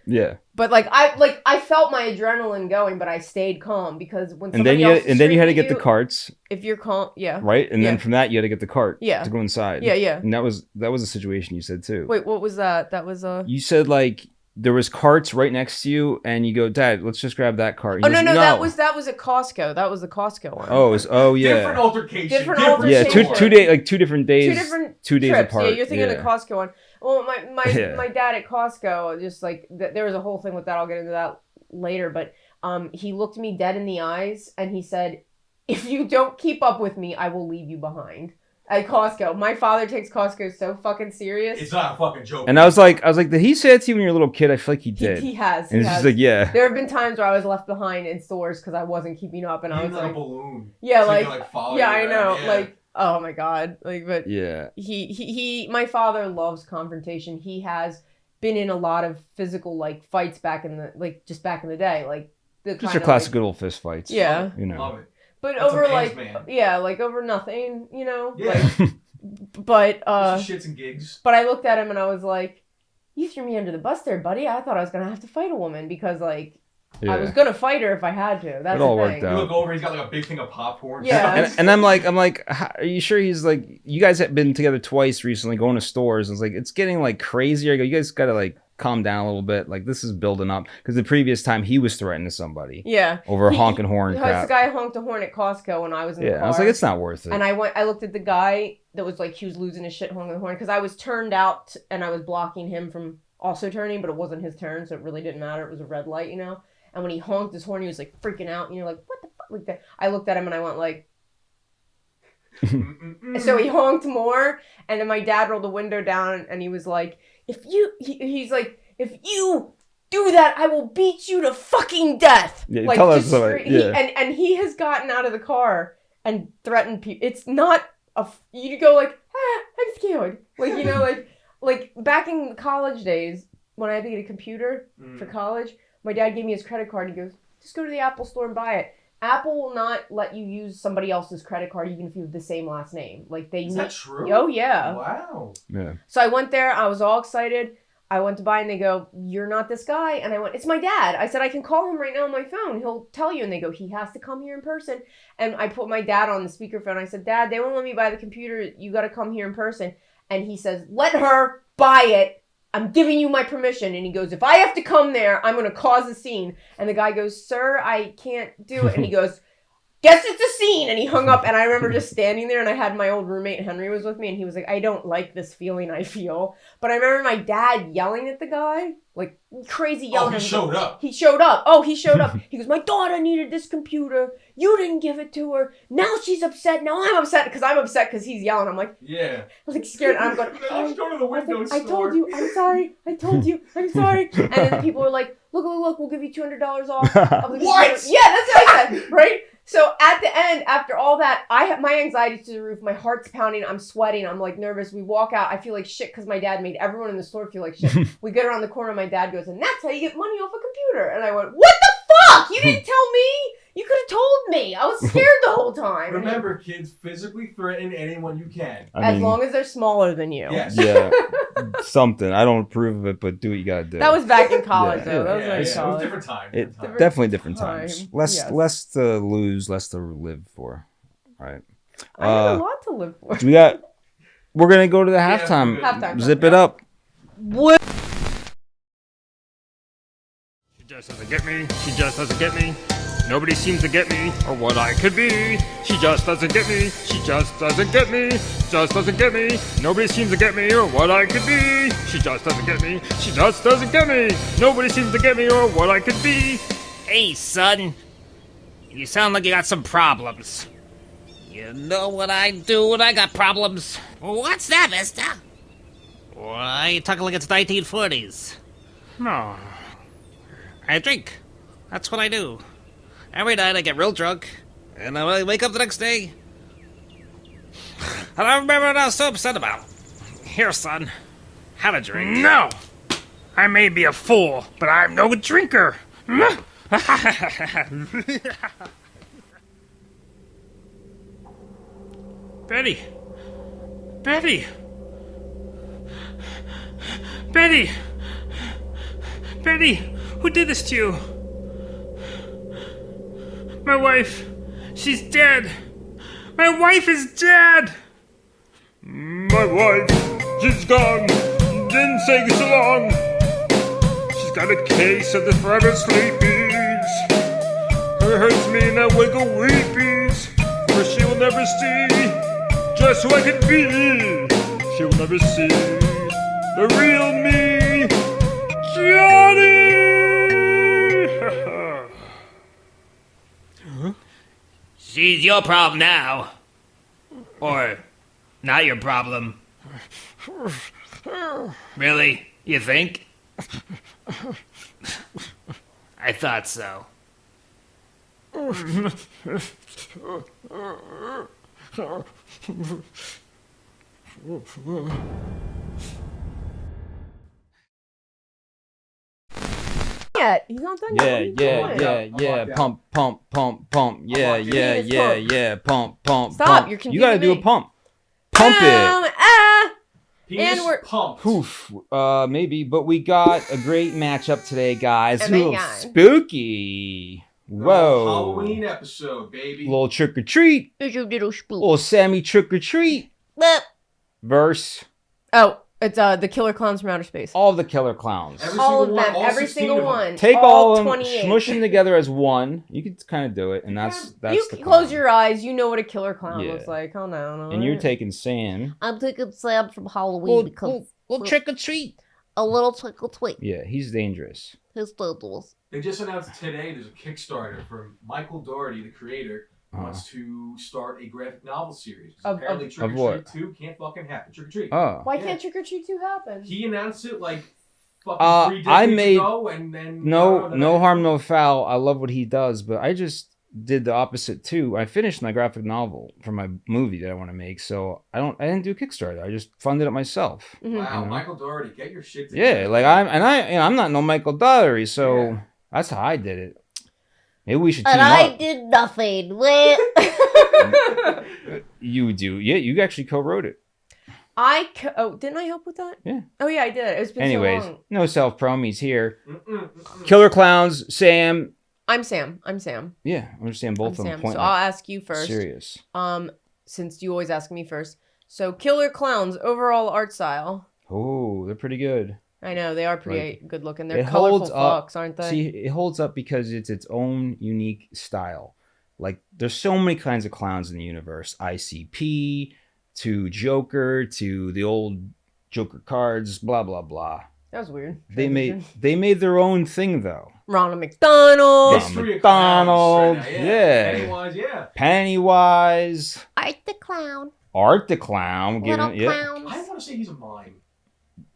yeah. But I felt my adrenaline going, but I stayed calm because when then you had to get the carts. If you're calm, yeah. Right, and then from that you had to get the cart. Yeah. To go inside. Yeah. And that was a situation you said too. Wait, what was that? That was You said like there was carts right next to you, and you go, Dad, let's just grab that cart. No, that was at Costco. That was the Costco one. Oh yeah. Different altercation. Yeah, two different days. Two days trips. apart. Yeah, you're thinking of the Costco one. Well, my dad at Costco, just like there was a whole thing with that. I'll get into that later. But he looked me dead in the eyes and he said, "If you don't keep up with me, I will leave you behind." At Costco, my father takes Costco so fucking serious. It's not a fucking joke. And I was like, did he say it to you when you were a little kid? I feel like he did. He has. And it's just like, yeah. There have been times where I was left behind in stores because I wasn't keeping up, and I was like a balloon. Yeah, so I know, yeah. Like. Oh my God! Like, but yeah, my father loves confrontation. He has been in a lot of physical like fights back in the day, like just your classic good old fist fights. Yeah, you know. Love it. But that's over over nothing, you know. Yeah. Like, but shits and gigs. But I looked at him and I was like, "You threw me under the bus there, buddy. I thought I was gonna have to fight a woman because like." Yeah. I was gonna fight her if I had to. That's it all the worked thing. out. You look over, he's got like a big thing of popcorn. Yeah, and I'm like, are you sure? He's like, you guys have been together twice recently, going to stores. And it's like, it's getting like crazier. I go, you guys gotta like calm down a little bit. Like this is building up because the previous time he was threatening somebody. Yeah, over honking horn crap. The guy honked a horn at Costco when I was in the car. I was like, it's not worth it. And I looked at the guy that was like, he was losing his shit honking the horn because I was turned out and I was blocking him from also turning, but it wasn't his turn, so it really didn't matter. It was a red light, you know. And when he honked his horn, he was like freaking out. And you're like, what the fuck? Like that. I looked at him and I went like. So he honked more. And then my dad rolled the window down and he was like, he's like, if you do that, I will beat you to fucking death. Yeah, like, tell us something. Yeah. And he has gotten out of the car and threatened people. It's not you go like, I'm scared. Like, you know, like back in college days when I had to get a computer for college. My dad gave me his credit card. He goes, just go to the Apple store and buy it. Apple will not let you use somebody else's credit card even if you have the same last name. Like Is that true? Oh, yeah. Wow. Yeah. So I went there. I was all excited. I went to buy and they go, you're not this guy. And I went, it's my dad. I said, I can call him right now on my phone. He'll tell you. And they go, he has to come here in person. And I put my dad on the speakerphone. I said, Dad, they won't let me buy the computer. You got to come here in person. And he says, let her buy it. I'm giving you my permission. And he goes, if I have to come there, I'm going to cause a scene. And the guy goes, sir, I can't do it. And he goes, guess it's a scene. And he hung up. And I remember just standing there, and I had my old roommate Henry was with me, and he was like, I don't like this feeling I feel. But I remember my dad yelling at the guy, like crazy yelling. He showed up. He showed up. Oh, he showed up. He goes, my daughter needed this computer. You didn't give it to her. Now she's upset. Now I'm upset because I'm upset because he's yelling. I'm like, yeah. I'm like scared. I'm going, let's go to the window store. I told you. I'm sorry. I told you. I'm sorry. And then the people were like, look, we'll give you $200 off. What? Yeah, that's what I said, right? So at the end, after all that, I have my anxiety's to the roof. My heart's pounding. I'm sweating. I'm like nervous. We walk out. I feel like shit because my dad made everyone in the store feel like shit. We get around the corner. My dad goes, and that's how you get money off a computer. And I went, what the fuck? You didn't tell me. You could have told me. I was scared the whole time. Remember, kids, physically threaten anyone you can. As long as they're smaller than you. Yes. Yeah. Something. I don't approve of it, but do what you gotta do. That was back in college, though. That was It was college. different time. Definitely different times. Time. Less to lose, less to live for. Right. I have a lot to live for. We're gonna go to the halftime. Halftime. Zip it up. What? She just doesn't get me. She just doesn't get me. Nobody seems to get me, or what I could be. She just doesn't get me. She just doesn't get me. Just doesn't get me. Nobody seems to get me, or what I could be. She just doesn't get me. She just doesn't get me. Nobody seems to get me, or what I could be. Hey, son. You sound like you got some problems. You know what I do when I got problems? What's that, mister? Why, you talking like it's 1940s. No. I drink. That's what I do. Every night I get real drunk, and I wake up the next day, I don't remember what I was so upset about. Here, son, have a drink. No! I may be a fool, but I'm no drinker. Betty! Betty! Betty! Betty! Who did this to you? My wife, she's dead. My wife is dead. My wife, she's gone. Didn't say so long. She's got a case of the forever sleepies. It hurts me and I wake up weepies. For she will never see just who I could be. She will never see the real me, Johnny. She's your problem now. Or, not your problem. Really? You think? I thought so. Yet. He's not done yet. Yeah. Pump. Yeah. Pump. Stop, you're confusing You gotta do me. a pump. Pump it. Penis And we're- pumped. Poof. Maybe, but we got a great matchup today, guys. Oh my Ooh, God. spooky. Whoa. Halloween episode, baby. Little trick or treat. Little Sammy trick or treat. Verse. Oh, it's the Killer Klowns from Outer Space. All the Killer Klowns. All of one, them. all Every 16 single of them. one. Take all of them, 28. smush them together as one. You could kind of do it, and that's You the close clown. your eyes. You know what a killer clown Yeah. looks like. Oh no. And you're taking Sam. I'm taking Sam from Halloween because We'll trick or treat. a little trick or treat. Yeah, he's dangerous. His dangerous. They just announced today there's a Kickstarter from Michael Dougherty, the creator, who wants to start a graphic novel series. Apparently, Trick of or what? Treat 2 can't fucking happen. Trick or Treat. Oh. Why Yeah. can't Trick or Treat 2 happen? He announced it like fucking 3 I decades made ago, and then no harm, no foul. I love what he does, but I just did the opposite too. I finished my graphic novel for my movie that I want to make, so I didn't do Kickstarter. I just funded it myself. Wow, You know? Michael Dougherty, get your shit together. Yeah, like I'm not no Michael Dougherty, so Yeah. that's how I did it. Maybe we should team And I up. did nothing. Well, You do, yeah. You actually co-wrote it. Didn't I help with that? Yeah. Oh yeah, I did. It's been Anyways, so long. no self-prom. He's here. Killer Klowns, Sam. I'm Sam. Yeah, I understand both of them. Sam. Point So like I'll ask you first. serious. Since you always ask me first. So Killer Klowns overall art style. Oh, they're pretty good. I know they are pretty good looking. They're It colorful holds up. fucks, aren't they? See, it holds up because it's its own unique style. Like, there's so many kinds of clowns in the universe. ICP to Joker to the old Joker cards, blah blah blah. That was weird. They made their own thing though. Ronald McDonald. Ronald McDonald, yeah. Pennywise, yeah. Pennywise. Art the Clown. Art the Clown. Little Yeah. clowns. I want to say he's a mime.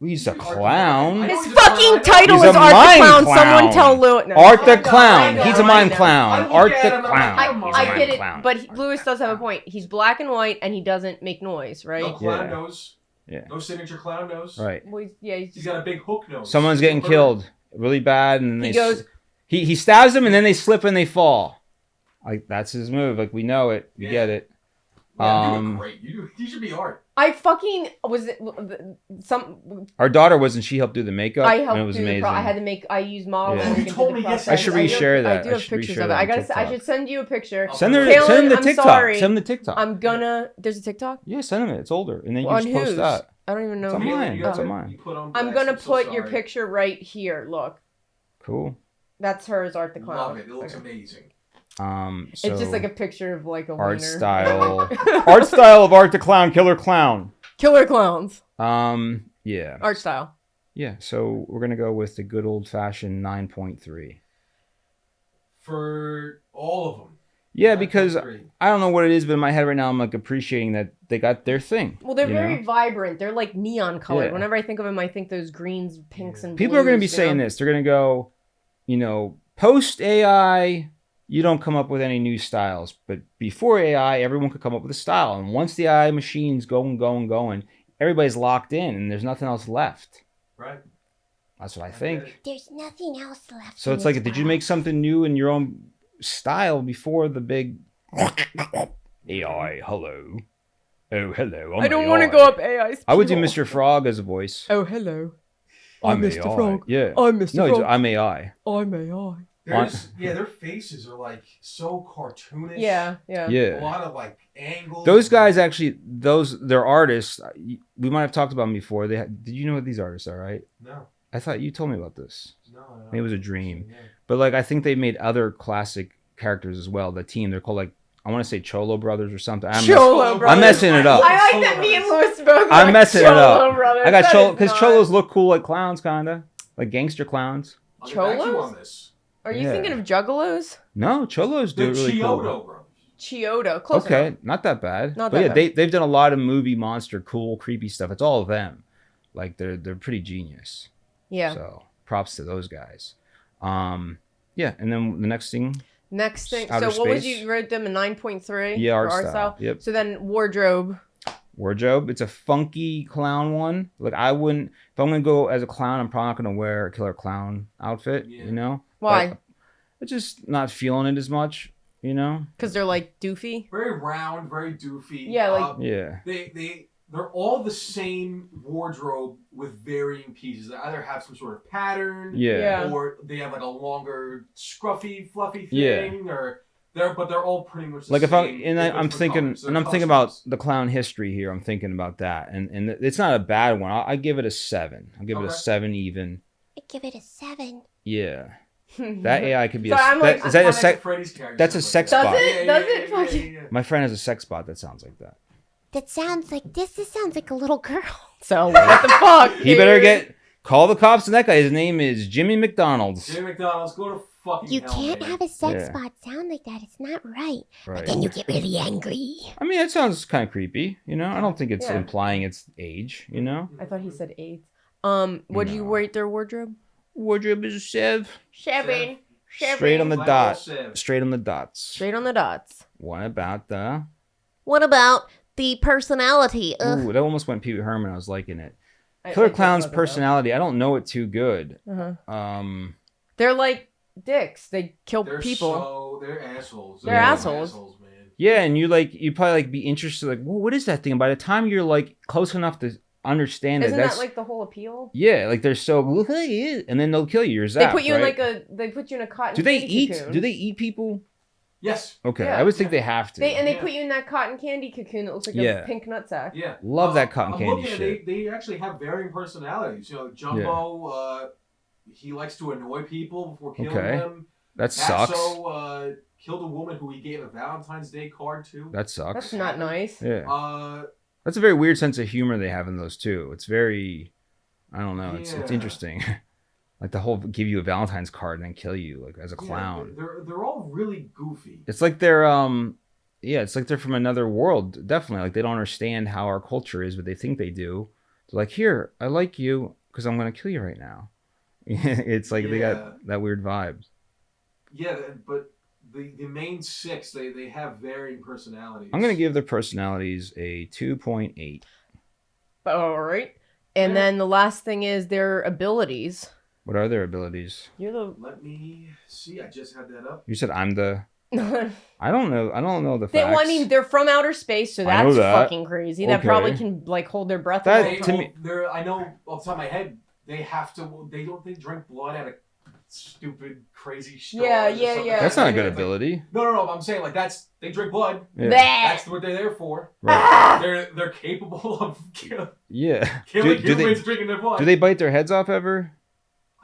He's a clown. I know His he's a fucking clown. title He's is a Art the mime Clown. clown. Someone tell Lewis. No. Art the I know, Clown. I He's a know, mime I know. clown. I look Art at the him, I'm like, Clown. I'm a He's a I mime get it, clown. but Lewis does have a point. He's black and white, and he doesn't make noise, right? No clown Yeah. nose. Yeah. No signature clown nose. Right. Well, he's He's got a big hook nose. Someone's getting Bird. killed really bad, and then He they goes- he stabs them, and then they slip and they fall. Like, that's his move. Like, we know it. We get it. Yeah, you look great. You should be art. I fucking was it some. Our daughter wasn't. She helped do the makeup. I and helped it was do amazing. I had to make. I used model. Yeah. and Oh, you everything told to me the yesterday. I should process. reshare that. I do have should pictures reshare of it. that I on gotta. I TikTok. should send you a picture. Send her Kaylin, the I'm TikTok. sorry. Send them the TikTok. I'm gonna. There's a TikTok. Yeah, send them it. It's older, and then you On just post whose? that. I don't even know. It's on who- mine. You It's on gotta- mine. you put on I'm blast. gonna so put your sorry. picture right here. Look, Cool. that's hers, Art the Clown. Love it. It looks Okay. amazing. So It's just like a picture of like a art wiener. style. Art style of Art the Clown, Killer Clown. Killer Klowns. Yeah. Art style. Yeah. So we're gonna go with the good old fashioned 9.3. For all of them. Yeah, because 9.3. I don't know what it is, but in my head right now, I'm like appreciating that they got their thing. Well, they're you very know? vibrant. They're like neon colored. Yeah. Whenever I think of them, I think those greens, pinks, and People are going to be blues, you saying know? this. They're going to go, post AI, you don't come up with any new styles. But before AI, everyone could come up with a style. And once the AI machine's going, everybody's locked in and there's nothing else left. Right. That's what I think. There's nothing else left. So in it's like, this did you world. make something new in your own style before the big AI? Hello. Oh, hello. I don't want to go up AI. I would do speed. Mr. Frog as a voice. Oh, hello. I'm Mr. AI. Frog. Yeah. I'm Mr. No, Frog. I'm AI. I'm AI. Their faces are like so cartoonish. Yeah. A Yeah. lot of like angles. Those guys actually, they're artists. We might have talked about them before. Did you know what these artists are, right? No. I thought you told me about this. No. Maybe it was a dream. Yeah. But like, I think they made other classic characters as well. The team, they're called like, I want to say Cholo Brothers or something. Cholo Brothers. I'm messing it up. I like that me and Lewis both. I'm like messing it Cholo up. Brothers. I got That Cholo is because not- Cholos look cool like clowns, kinda like gangster clowns. I'll get back to you Cholos? on this. Are you Yeah. thinking of Juggalos? No, Cholos do The it really Chiodo cool. Brothers. Chiodo. Close Okay, enough. not that bad. Not but that yeah, bad. they've done a lot of movie monster, cool, creepy stuff. It's all of them. Like they're pretty genius. Yeah. So props to those guys. Yeah, and then the next thing. Next thing. Outer So what was space. you wrote them a 9.3? Yeah, for art style. Yep. So then wardrobe. Wardrobe. It's a funky clown one. Like I wouldn't, if I'm gonna go as a clown, I'm probably not gonna wear a Killer Clown outfit. Yeah. You know. Why? Like, I'm just not feeling it as much. You know. Because they're like doofy. Very round, very doofy. Yeah, like- Yeah. They're all the same wardrobe with varying pieces. They either have some sort of pattern, Yeah. Yeah. or they have like a longer, scruffy, fluffy Yeah. thing, or they're all pretty much the Like if same. I'm thinking, and I'm thinking about the clown history here. I'm thinking about that, and it's not a bad one. I give it a 7. I'll give it a Okay. 7 even. I give it a 7. Yeah. That AI could be So a. I'm like- Is that a sex? Freddy's character. that's a sounds sex like bot. Does that. it? Does it fucking- My friend has a sex bot that sounds like that. That sounds like this sounds like a little girl. So what the fuck? He better dude? call the cops on that guy. His name is Jimmy McDonald's. Jimmy McDonald's, go to fucking You hell, can't man. have a sex Yeah. bot sound like that. It's not right. Right. Then you get really angry. I mean, that sounds kind of creepy. You know, I don't think it's Yeah. implying its age. You know, I thought he said 8. What'd you No. rate their wardrobe? wardrobe is a 7. 7. Straight on the Flat dot. all seven. Straight on the dots. Straight on the dots. What about the? What about the personality? Ooh, that almost went Pee Wee Herman. I was liking it. I Killer did Clown's love it, though. personality. I don't know it too good. Uh-huh. They're like dicks. They kill They're people. they're assholes. They're assholes. man. Yeah, and you'd probably like be interested. Like, well, what is that thing? By the time you're like close enough to understand Isn't that's that like the whole appeal? yeah, like they're so and then they'll kill you. You're zapped, They put you right? they put you in a cotton Do they candy eat? cocoon. Do they eat people? Yes. Okay, Yeah. I would think they have to. They put you in that cotton candy cocoon that looks like a pink nutsack. Yeah. Love that cotton I'm candy looking at shit. They actually have varying personalities. You know, Jumbo, he likes to annoy people before killing them. That sucks. Fatso killed a woman who he gave a Valentine's Day card to. That sucks. That's not nice. Yeah. That's a very weird sense of humor they have in those too. It's very, I don't know. It's interesting. Like the whole give you a Valentine's card and then kill you like as a clown. They're all really goofy. It's like they're it's like they're from another world. Definitely, like they don't understand how our culture is, but they think they do. They're like, here, I like you because I'm gonna kill you right now. It's like they got that weird vibe. Yeah, but the main 6 they have varying personalities. I'm gonna give their personalities a 2.8. All right, and then the last thing is their abilities. What are their abilities? Let me see. I just had that up. You said I'm the. I don't know. I don't know the facts. Well, I mean, they're from outer space, so that's fucking crazy. That probably can like hold their breath. I know off the top of my head, they have to. They drink blood out of stupid crazy shit. Yeah. That's not a good ability. No. I'm saying like they drink blood. Yeah. That's what they're there for. Right. They're capable of killing humans drinking their blood. Do they bite their heads off ever?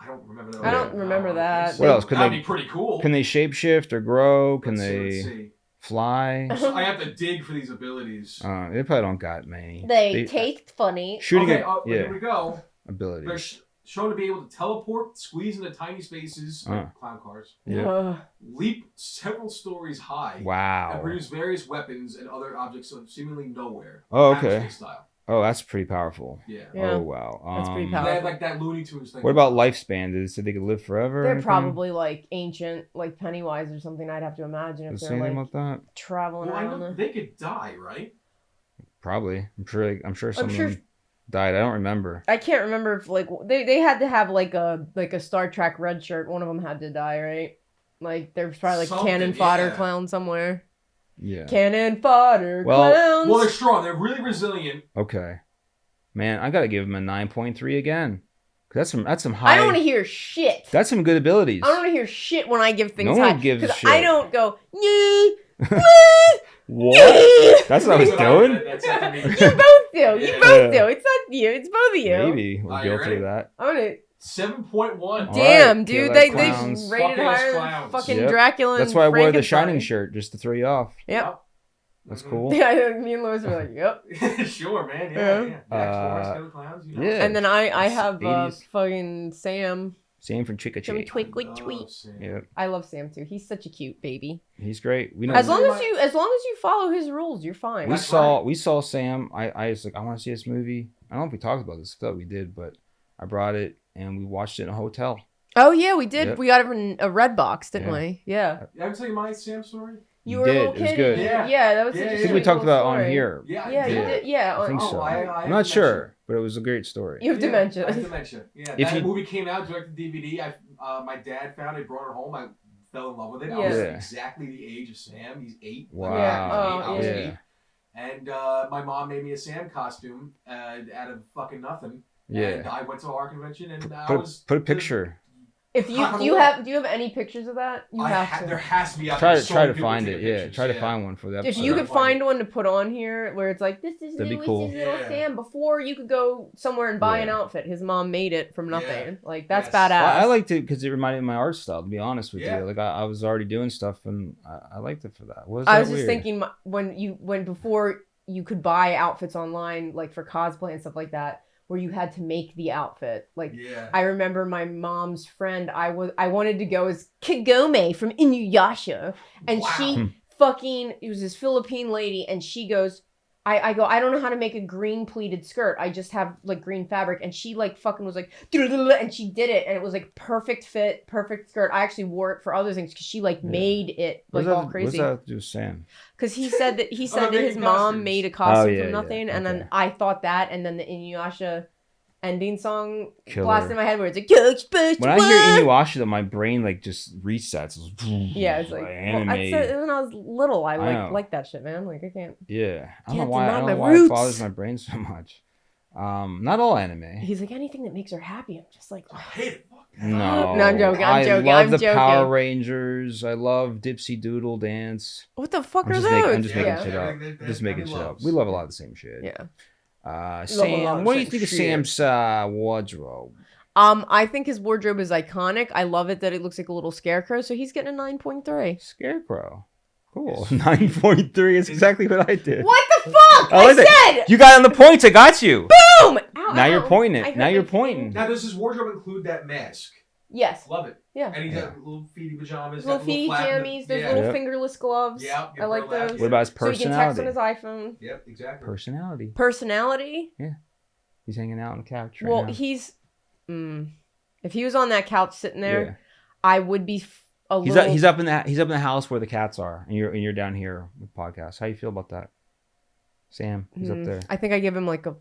I don't remember that. I don't remember that. What else? That'd be pretty cool. Can they shapeshift or grow? Can they fly? I have to dig for these abilities. They probably don't got many. They taste funny. Shooting here we go. Abilities. They're shown to be able to teleport, squeeze into tiny spaces, like clown cars. Yeah. Leap several stories high. Wow. And produce various weapons and other objects of seemingly nowhere. Oh, okay. Style. Oh, that's pretty powerful. Yeah. Oh, wow. That's pretty powerful. They had like that Looney Tunes thing. What about lifespan? Did it say they could live forever? They're probably like ancient, like Pennywise or something. I'd have to imagine if they're like about that? traveling around. They could die, right? Probably. I'm sure someone died. I don't remember. I can't remember if like they had to have like a Star Trek red shirt. One of them had to die, right? Like there's probably like cannon fodder clown somewhere. Yeah. Cannon fodder clowns. Well, they're strong. They're really resilient. Okay. Man, I gotta give them a 9.3 again. That's some high. I don't want to hear shit. That's some good abilities. I don't want to hear shit when I give things high. No one gives a shit. I don't go, what? That's what I was doing? You both do. You both do. It's not you. It's both of you. Maybe. We're guilty of that. I'm gonna... 7.1. Damn, right, dude. they rated higher than fucking Dracula and That's why I wore the Shining Frankenstein. shirt, just to throw you off. Yep. That's cool. Yeah, me and Louis were like, yep. Sure, man. Yeah. Killer Klowns, you know. Yeah. And then I have fucking Sam. Sam from Chick Tweet, tweet, tweet. Yep. I love Sam too. He's such a cute baby. He's great. We know as long as you follow his rules, you're fine. We saw Sam. I was like, I want to see this movie. I don't know if we talked about this. I thought we did, but I brought it and we watched it in a hotel. Oh yeah, we did. Yep. We got it from a Red Box, didn't we? Yeah. Did I ever tell you my Sam story? You were a little kid. It was good. Yeah, that was. I think we talked about it on here. Yeah, you did. Yeah, I think so. I'm not sure, but it was a great story. You have dementia. I have dementia. Yeah, that movie came out, directed DVD. My dad found it, brought it home. I fell in love with it. I was exactly the age of Sam. He's 8. Wow. I was 8. And my mom made me a Sam costume out of fucking nothing. Yeah. And I went to our convention and put a picture. If you do you have any pictures of that? You have to. There has to be. Try to find it. Yeah, try to find one for that. If you could find one to put on here, where it's like this is That'd be Louis' cool. little Sam. Before you could go somewhere and buy an outfit, his mom made it from nothing. Like that's badass. Well, I liked it because it reminded me of my art style. To be honest with you, like I was already doing stuff and I liked it for that. I was just thinking when before you could buy outfits online, like for cosplay and stuff like that, where you had to make the outfit. Like I remember my mom's friend, I wanted to go as Kagome from Inuyasha, and she fucking, it was this Philippine lady, and she goes, I go, I don't know how to make a green pleated skirt. I just have like green fabric. And she like fucking was like, and she did it. And it was like perfect fit, perfect skirt. I actually wore it for other things because she like made it like all crazy. What does that have to do with Sam? Because he said that his mom made a costume from nothing. And then I thought that. And then the Inuyasha ending song blasted in my head where it's like, when I hear Inuyasha, though, my brain like just resets. It's like anime. When I was little, I like that shit, man. Like I can't. Yeah, I don't know Can't why. deny I don't my know why it roots. bothers my brain so much. Not all anime. He's like, anything that makes her happy. I'm just like, I hate it. Fuck that. No, No, I'm joking. I'm joking. I love I'm the joking. Power Rangers. I love Dipsy Doodle Dance. what the fuck I'm are just those? I'm just making yeah. shit up. Everything that Just making Abby shit up. loves. We love a lot of the same shit. Yeah. Sam, of what do you the think of same Sam's wardrobe? I think his wardrobe is iconic. I love it that it looks like a little scarecrow, so he's getting a 9.3. Scarecrow. Cool. 9.3 is exactly what I did. What the fuck? I like that. said You got on the points. I got you. boom. Ow, Now ow. you're pointing I it. hurt Now my you're finger. pointing. Now, does his wardrobe include that mask? Yes. Love it. Yeah. And he's Yeah. got little feety pajamas. Little got feety flap in the- jammies. Those yeah. little Yep. fingerless gloves. Yeah, I like burlap, those. What about his So he can text on personality? his iPhone. Yep, exactly. Personality. Personality. He's hanging out on the couch right Well, now. he's. If he was on that couch sitting there, Yeah. I would be a He's little. up in the house where the cats are, and you're down here with podcasts. How you feel about that, Sam? He's up there. I think I give him like a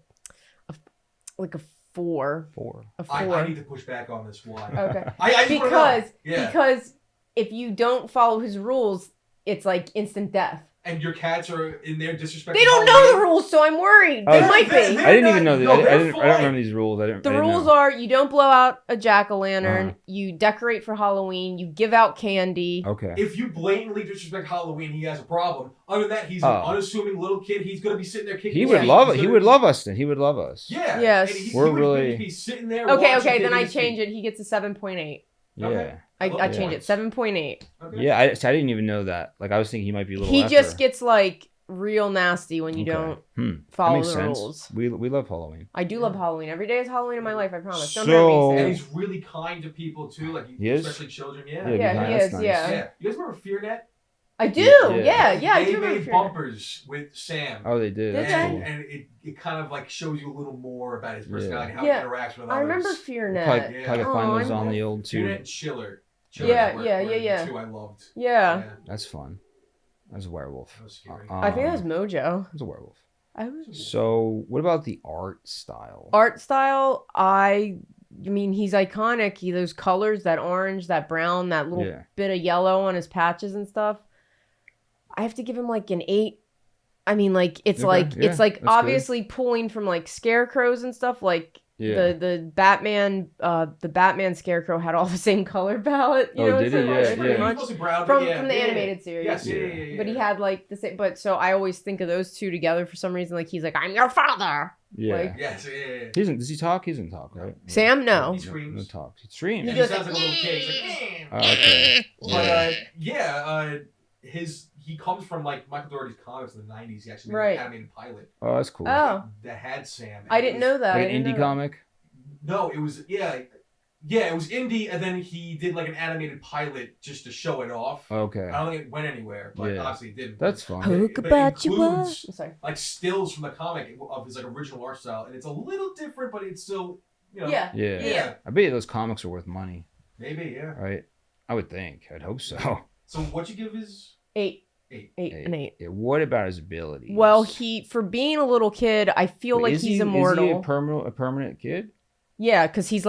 4. 4. A 4. I need to push back on this one. Okay. I just wanna know. Because if you don't follow his rules, it's like instant death. And your cats are in there disrespecting. They don't know the rules, so I'm worried. Oh, They they- might they- be. they- I didn't even know No, that. they're I don't fine. remember these rules. The rules are you don't blow out a jack-o'-lantern, Uh-huh. you decorate for Halloween, you give out candy. Okay. If you blatantly disrespect Halloween, he has a problem. Other than that, he's an unassuming little kid. He's gonna be sitting there kicking. He his would feet. love He's it. He gonna would be- love us then. He would love us. Yeah. Yes. And he We're would really- be sitting there. Okay, watching, then kicking I his change feet. it. He gets a 7.8. Yeah. Okay. I love change that. it. 7.8. Okay. Yeah. I didn't even know that. Like I was thinking he might be a little. He just effer. gets like real nasty when you don't That follow makes the sense. rules. We love Halloween. I do love Halloween. Every day is Halloween in my life. I promise. Don't So- hurt me. And Sam. he's really kind to people too, like He is? especially children. Yeah. Yeah, behind- he that's is. nice. Yeah. Yeah. You guys remember FearNet? I do. Yeah. Yeah, I They do remember. made Fear. bumpers with Sam. Oh, they did. Did That's they? cool. And it kind of like shows you a little more about his personality, how Yeah. he interacts with others. I remember FearNet. Probably, Yeah. probably Oh, find those I'm- on the old FearNet tube. and Chiller. Yeah, were yeah. the two I loved. Yeah. That's fun. That's a werewolf. That was scary. I think that was Mojo. It was a werewolf. I was... So, what about the art style? Art style, I mean, he's iconic. Those colors, that orange, that brown, that little Yeah. bit of yellow on his patches and stuff. I have to give him like an 8. I mean, like it's Okay, like yeah, it's like that's obviously pulling from like scarecrows and stuff. Like Yeah. the Batman scarecrow had all the same color palette. You Oh, know, did so he? much, Yeah, pretty yeah. much. Mostly brown, From yeah, the yeah, animated series. Yes, yeah. Yeah. But he had like the same. But so I always think of those two together for some reason. Like he's like, I'm your father. Yeah. like- Yes, yeah. He doesn't. Does he talk? He doesn't talk, right? Sam, no. He No screams. talk. He screams. And He he goes sounds like a little kid. He's like, Oh, okay. but he comes from like Michael Dougherty's comics in the '90s. He actually made Right. an animated pilot Oh, that's cool. Oh, that had Sam. I didn't know that. I Like an didn't indie know comic. No, it was it was indie, and then he did like an animated pilot just to show it off. Okay. I don't think it went anywhere, but Yeah. obviously it didn't. That's that. fun. Hook But it about you, includes- I'm sorry. like stills from the comic of his like original art style, and it's a little different, but it's still Yeah. Yeah. yeah, I bet you those comics are worth money, maybe yeah. right? I would think. I'd hope so. So what you give his 8. Eight. 8 and 8. Yeah, what about his abilities? Well, for being a little kid, I feel Wait, like is he's he, immortal. Is he a permanent kid? Yeah, because he's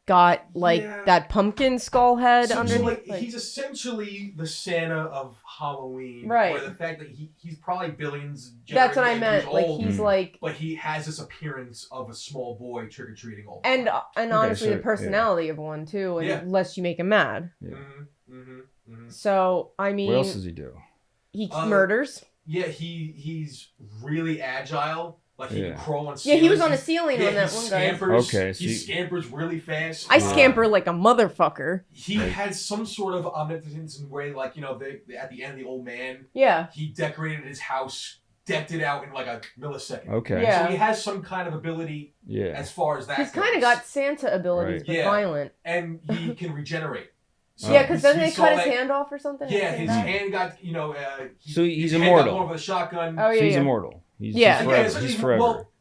got like Yeah. that pumpkin skull head So underneath. like, he's essentially the Santa of Halloween, Right. Where the fact that he's probably billions. That's what I years meant. Like old, he's Mm. like, but he has this appearance of a small boy trick or treating all the and time. honestly, so, the personality of one too, Yeah. unless you make him mad. Yeah. So I mean, What else does he do? he Uh, murders. Yeah, he's really agile. Like he Yeah. can crawl on Yeah, ceilings. he was on a ceiling Yeah, when that he one guy. scampers. Okay, so he you- scampers really fast. I Yeah. scamper like a motherfucker. He had some sort of omnipotence in way, like at the end of The Old Man, Yeah. he decorated his house, decked it out in like a millisecond. Okay. Yeah. So he has some kind of ability Yeah. as far as that He's goes. kind of got Santa abilities, Right. but Yeah. violent. And he can regenerate. Oh. Yeah, because doesn't we they saw cut his that- hand off or something? Yeah, his Yeah. hand got, So he's his hand immortal. got blown with a shotgun. Oh, So he's yeah. immortal. He's, Yeah. he's Yeah, forever. essentially, He's forever. well,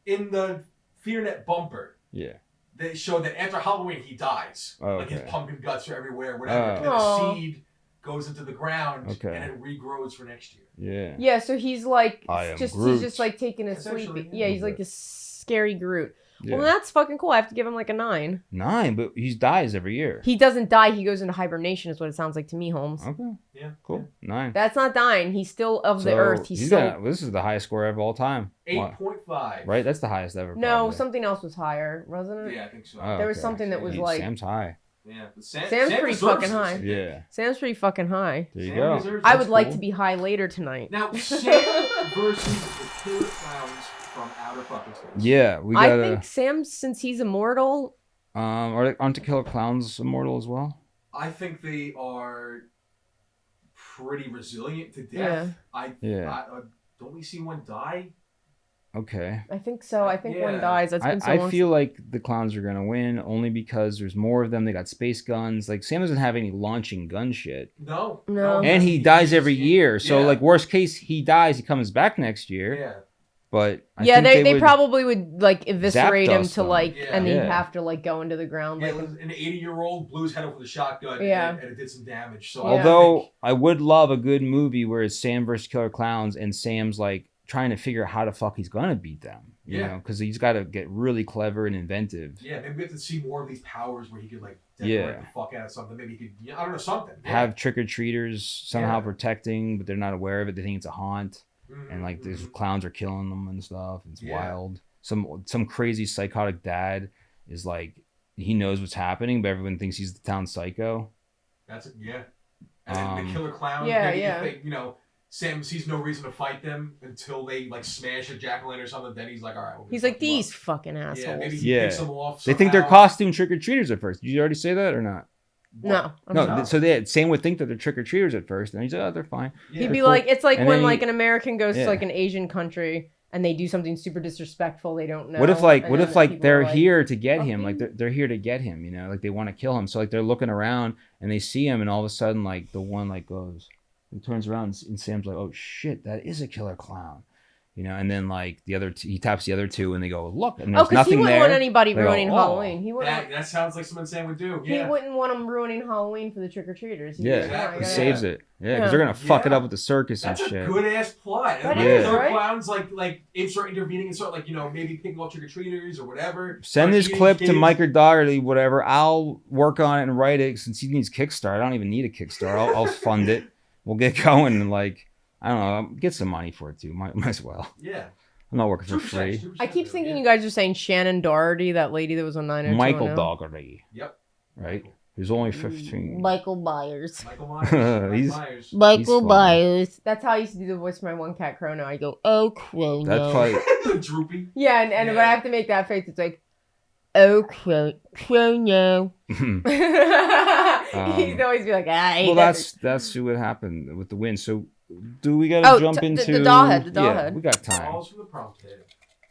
in the FearNet bumper, yeah. they showed that after Halloween he dies. Oh, Like his okay. pumpkin guts are everywhere, whatever. Oh. And Aw. a seed goes into the ground Okay. and it regrows for next year. Yeah. Yeah, so he's like I am he's Groot. just like taking a sleep. Essentially, Yeah, he's yeah. like this scary Groot. Yeah. Well, that's fucking cool. I have to give him like a 9. 9, but he dies every year. He doesn't die. He goes into hibernation, is what it sounds like to me, Holmes. Okay. Yeah. Cool. 9. That's not dying. He's still of the So earth. He's still. this is the highest score of all time. 8.5. Right? That's the highest ever. No, probably. something else was higher, wasn't it? Yeah, I think so. Oh, There was okay. something that was Dude, like. Sam's high. Yeah, but Sam's Sam pretty deserves fucking this. high. Yeah. Sam's pretty fucking high. There you Sam go. deserves I this. would like cool. to be high later tonight. Now, Sam versus the Killer Klowns from outer fucking space. Yeah, we I gotta. think Sam, since he's immortal, Aren't the Killer Klowns immortal as well? I think they are pretty resilient to death. Yeah. Don't we see one die? Okay. I think so. I think one Yeah. dies. That's been so long. I feel like the clowns are gonna win only because there's more of them. They got space guns. Like Sam doesn't have any launching gun shit, No. No. and he dies every year. So Yeah. like worst case, he dies. He comes back next year. Yeah. But I Yeah, think they would- probably would like eviscerate him dust to him. like, Yeah. and then Yeah. he'd have to like go into the ground. Yeah, Like, an 80-year-old blew his head off with a shotgun Yeah. and it did some damage. So Yeah. Although I would love a good movie where it's Sam versus Killer Clowns and Sam's like trying to figure out how the fuck he's gonna beat them. You Yeah. know, because he's got to get really clever and inventive. yeah, maybe we have to see more of these powers where he could like decorate Yeah. the fuck out of something. Maybe he could, I don't know, something. Yeah. Have trick or treaters somehow Yeah. protecting, but they're not aware of it. They think it's a haunt, Mhm, and like these mhm. clowns are killing them and stuff. It's Yeah. wild. Some crazy psychotic dad is like he knows what's happening, but everyone thinks he's the town psycho. That's it. Yeah. And then the Killer Clown. Yeah, maybe yeah. If they, Sam sees no reason to fight them until they like smash a jack-o'-lantern or something. Then he's like, all right. We'll he's fuck like, them these up. fucking Yeah, assholes. maybe he Yeah. picks them off. They think they're somehow. costume trick or treaters at first. Did you already say that or not? No. I'm No. not. So Sam would think that they're trick or treaters at first, and he's like, oh, they're fine. Yeah. He'd be cool. like, it's like And when then like he- an American goes Yeah. to like an Asian country and they do something super disrespectful. They don't know. What if and like then people they're are like, here to get "Fuck him? Like you." they're here to get him, you know? Like they want to kill him. So like they're looking around and they see him, and all of a sudden like the one like goes, he turns around and Sam's like, oh shit, that is a killer clown, you know? And then like the other he taps the other two and they go look, and Oh, there's because he nothing wouldn't there. want anybody They go, ruining "Oh." Halloween. He wouldn't. That sounds like something Sam would do. He Yeah. wouldn't want them ruining Halloween for the trick or treaters. Yeah, Exactly. he Yeah. saves it. Yeah, because Yeah. they're gonna fuck it Yeah. up with the circus That's and a shit. good ass plot. That And is, Killer right? Clowns like start intervening and start like maybe picking off trick or treaters or whatever. Send Start this eating clip to kids. Mike or Doherty, whatever. I'll work on it and write it since he needs Kickstarter. I don't even need a Kickstarter. I'll fund it. We'll get going and like I don't know, get some money for it too. Might as well. Yeah. I'm not working for 2%, free. 2%, I keep thinking yeah. you guys are saying Shannon Doherty, that lady that was on 90210. Michael Dougherty, Yep. right? Who's only 15. Michael Myers. Michael Myers. Mike He's- Myers. Michael funny. Myers. That's how I used to do the voice for my one cat crow. Now I go, Oh, Crow. That's probably Droopy. yeah, and Yeah. but I have to make that face. It's like, Oh, Crow. Crow, no. he'd always be like, I hate well. that. That's what happened with the win. So do we gotta jump the into doll head, the doll yeah, head. we got time. Calls from the prompt head.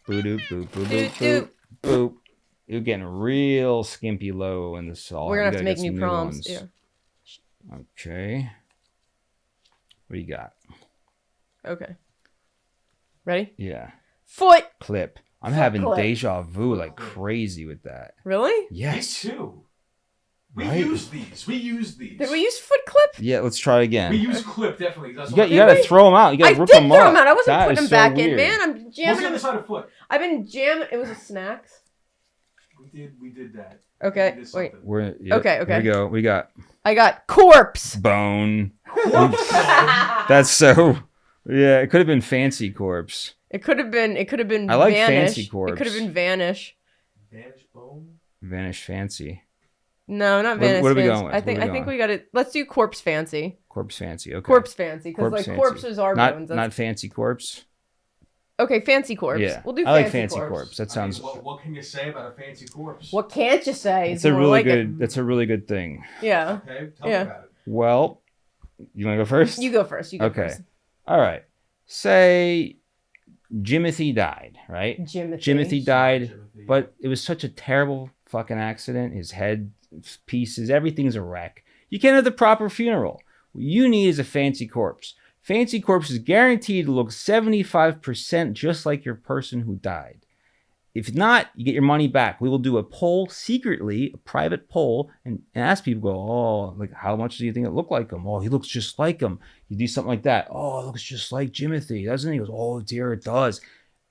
Boop doop boop boop Doot, boop doot. boop boop. You're getting real skimpy low in the salt. We're gonna We have to gotta make get some new prompts. ones. Yeah. Okay. What do you got? Okay. Ready? Yeah. Foot. Clip. I'm having clip. deja vu like crazy with that. Really? Yes. Me too. We Right? use these. We use these. Did we use foot clip? Yeah, let's try again. We use clip definitely. That's You, got, what- you gotta throw them out. You I gotta did rip throw them up. them out. I wasn't That putting is them so back weird. in, man. I'm What's the jamming other them. side of foot? I've been jamming. It was a snacks. We did that. Okay. We did Wait. something. We're, yep, Okay, okay. Here we go. We got I got corpse. bone. That's so. Yeah, it could have been fancy corpse. It could have been. It could have been. I like vanish. fancy corpse. It could have been vanish. Vanish bone. Vanish fancy. No, not What- vanish. what are we fancy. going with? I think. What are we I think going? we got it. Let's do corpse fancy. Corpse fancy. Okay. Corpse fancy, because Corpse like fancy. corpses are Not bones. not fancy corpse. Okay, fancy corpse. Yeah. We'll do. I like fancy fancy corpse. That I mean, sounds. what can you say about a fancy corpse? What can't you say? It's Is a more really like good. It. That's a really good thing. Yeah. Okay, tell Yeah. me about it. Well, you want to go first? You go first. You go Okay. first. All right. Say Jimothy died, right? Jimothy died, Timothy. but it was such a terrible fucking accident. His head pieces, everything's a wreck. You can't have the proper funeral. What you need is a fancy corpse. Fancy corpse is guaranteed to look 75% just like your person who died. If not, you get your money back. We will do a poll secretly, a private poll, and ask people, go, oh, like, how much do you think it looked like him? Oh, he looks just like him. You do something like that. Oh, it looks just like Jimothy, doesn't he? He goes, oh, dear, it does.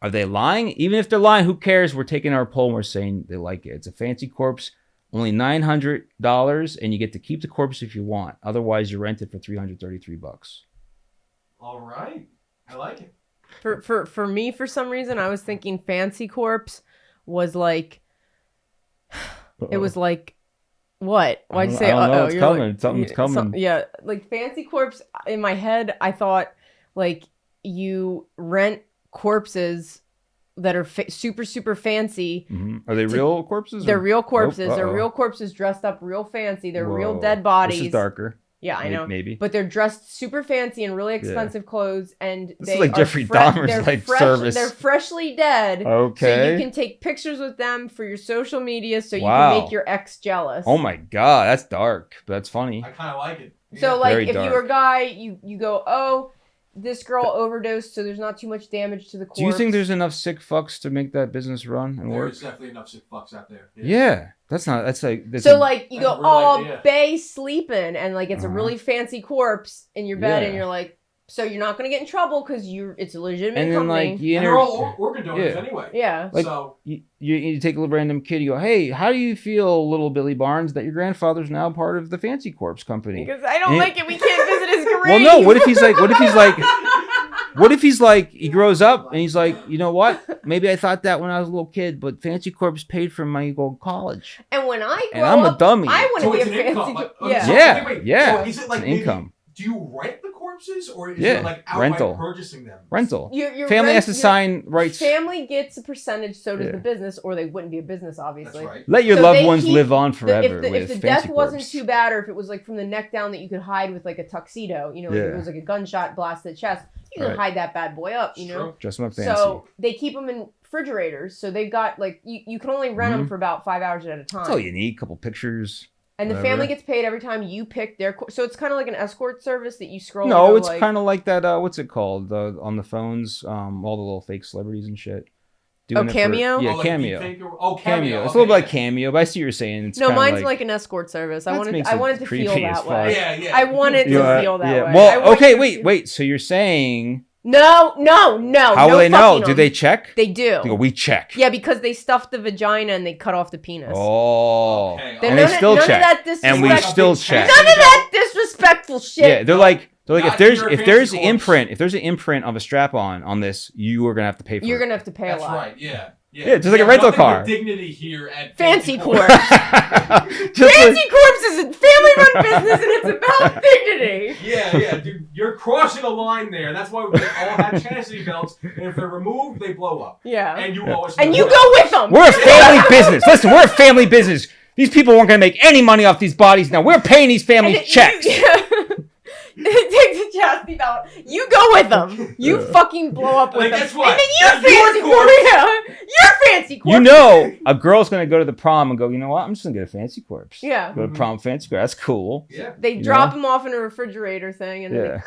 Are they lying? Even if they're lying, who cares? We're taking our poll and we're saying they like it. It's a fancy corpse, only $900, and you get to keep the corpse if you want. Otherwise, you rent it for $333. All right, I like it. For me, for some reason, I was thinking fancy corpse was like, it was like, what? Why'd you say? Oh, it's you're coming. Like, Something's coming. Yeah, like fancy corpse. In my head, I thought like you rent corpses that are super super fancy. Mm-hmm. Are they real corpses? They're real corpses. Oh, they're real corpses dressed up real fancy. They're real Whoa. dead bodies. This is darker. Yeah, I know. Maybe. But they're dressed super fancy in really expensive clothes, and This they is like are Jeffrey Dahmer's they're like fresh, service. They're freshly dead. Okay. So you can take pictures with them for your social media, so you Wow. can make your ex jealous. Oh my god, that's dark, but that's funny. I kind of like it. So Yeah. like, Very if dark. you were a guy, you go, oh, this girl overdosed, so there's not too much damage to the corpse. Do you think there's enough sick fucks to make that business run and work? There's definitely enough sick fucks out there. Yeah, that's like So like you That's go, a real oh, idea. Bae sleeping, and like it's a Uh-huh. really fancy corpse in your bed, Yeah. and you're like, so you're not gonna get in trouble because it's a legitimate and then company. like you And enter, they're all organ donors Yeah. anyway. Yeah. Like- So you take a little random kid, you go, hey, how do you feel, little Billy Barnes, that your grandfather's now part of the Fancy Corpse Company? Because I don't And- like it. We can't visit his grave. Well, no. What if he's like, he grows up and he's like, you know what? Maybe I thought that when I was a little kid, but Fancy Corpse paid for my go to college, And when I grow and I'm a up, dummy. I want So to it's be an a income. fancy. Like, Yeah. so, Yeah, wait, yeah. So is it like It's an maybe, income. do you rent the corpses or is Yeah, it like outright rental. purchasing them? Rental. Your Family has to your sign rights. Family gets a percentage, so does Yeah. the business, or they wouldn't be a business, That's obviously. right. Let your So loved they ones keep live on If forever the, with if the Fancy death wasn't Corpse. too bad, or if it was like from the neck down that you could hide with like a tuxedo, you know, like if Yeah. it was like a gunshot blast to the chest, you can Right. hide that bad boy up, you It's know. true. Dress them up fancy. So they keep them in refrigerators, so they've got like you can only rent them for about 5 hours at a time. That's all you need. Couple pictures. And the whatever. family gets paid every time you pick their. So it's kind of like an escort service that you scroll. No, and go, it's like, kind of like that. What's it called? On the phones, all the little fake celebrities and shit. Doing it for- Cameo? yeah, Oh, like Cameo. Cameo. Cameo. It's a Okay, little bit like yeah. Cameo, but I see what you're saying. It's No, kinda mine's like an escort service. I That wanted makes I it wanted to feel creepy as that fuck. way. Yeah, yeah. I wanted to You know, feel that way. I Well, want okay, to feel- wait. So you're saying No. how no will they know? fucking Do them. they check? They do. They go, we check. Yeah, because they stuff the vagina and they cut off the penis. Oh. Okay, Then And none they of- still none check. Of that And we disrespect- still Big check. test. None of that disrespectful shit. Yeah, they're like Not if if there's you're a if there's fancy an corpse. imprint, if there's an imprint of a strap on this, you are gonna have to pay for You're it. gonna have to pay That's a lot. right. Yeah. Yeah, just like a rental nothing but car. Dignity here at Fancy Corpse. corpse. Just Fancy corpse is a family-run business, and it's about dignity. Yeah, dude, you're crossing a line there. That's why we all have chastity belts, and if they're removed, they blow up. Yeah. And you always And know you that. go with them. We're a family business. Listen, we're a family business. These people weren't gonna make any money off these bodies. Now we're paying these families checks. Take the chastity belt. You go with them. You fucking blow up with Like, them. guess what? And then That's you're your fancy corpse. corpse. Yeah. You're fancy corpse. You know, a girl's gonna go to the prom and go, you know what? I'm just gonna get a fancy corpse. Yeah. Go to prom fancy corpse. That's cool. Yeah. They You drop know? them off in a refrigerator thing, and Yeah.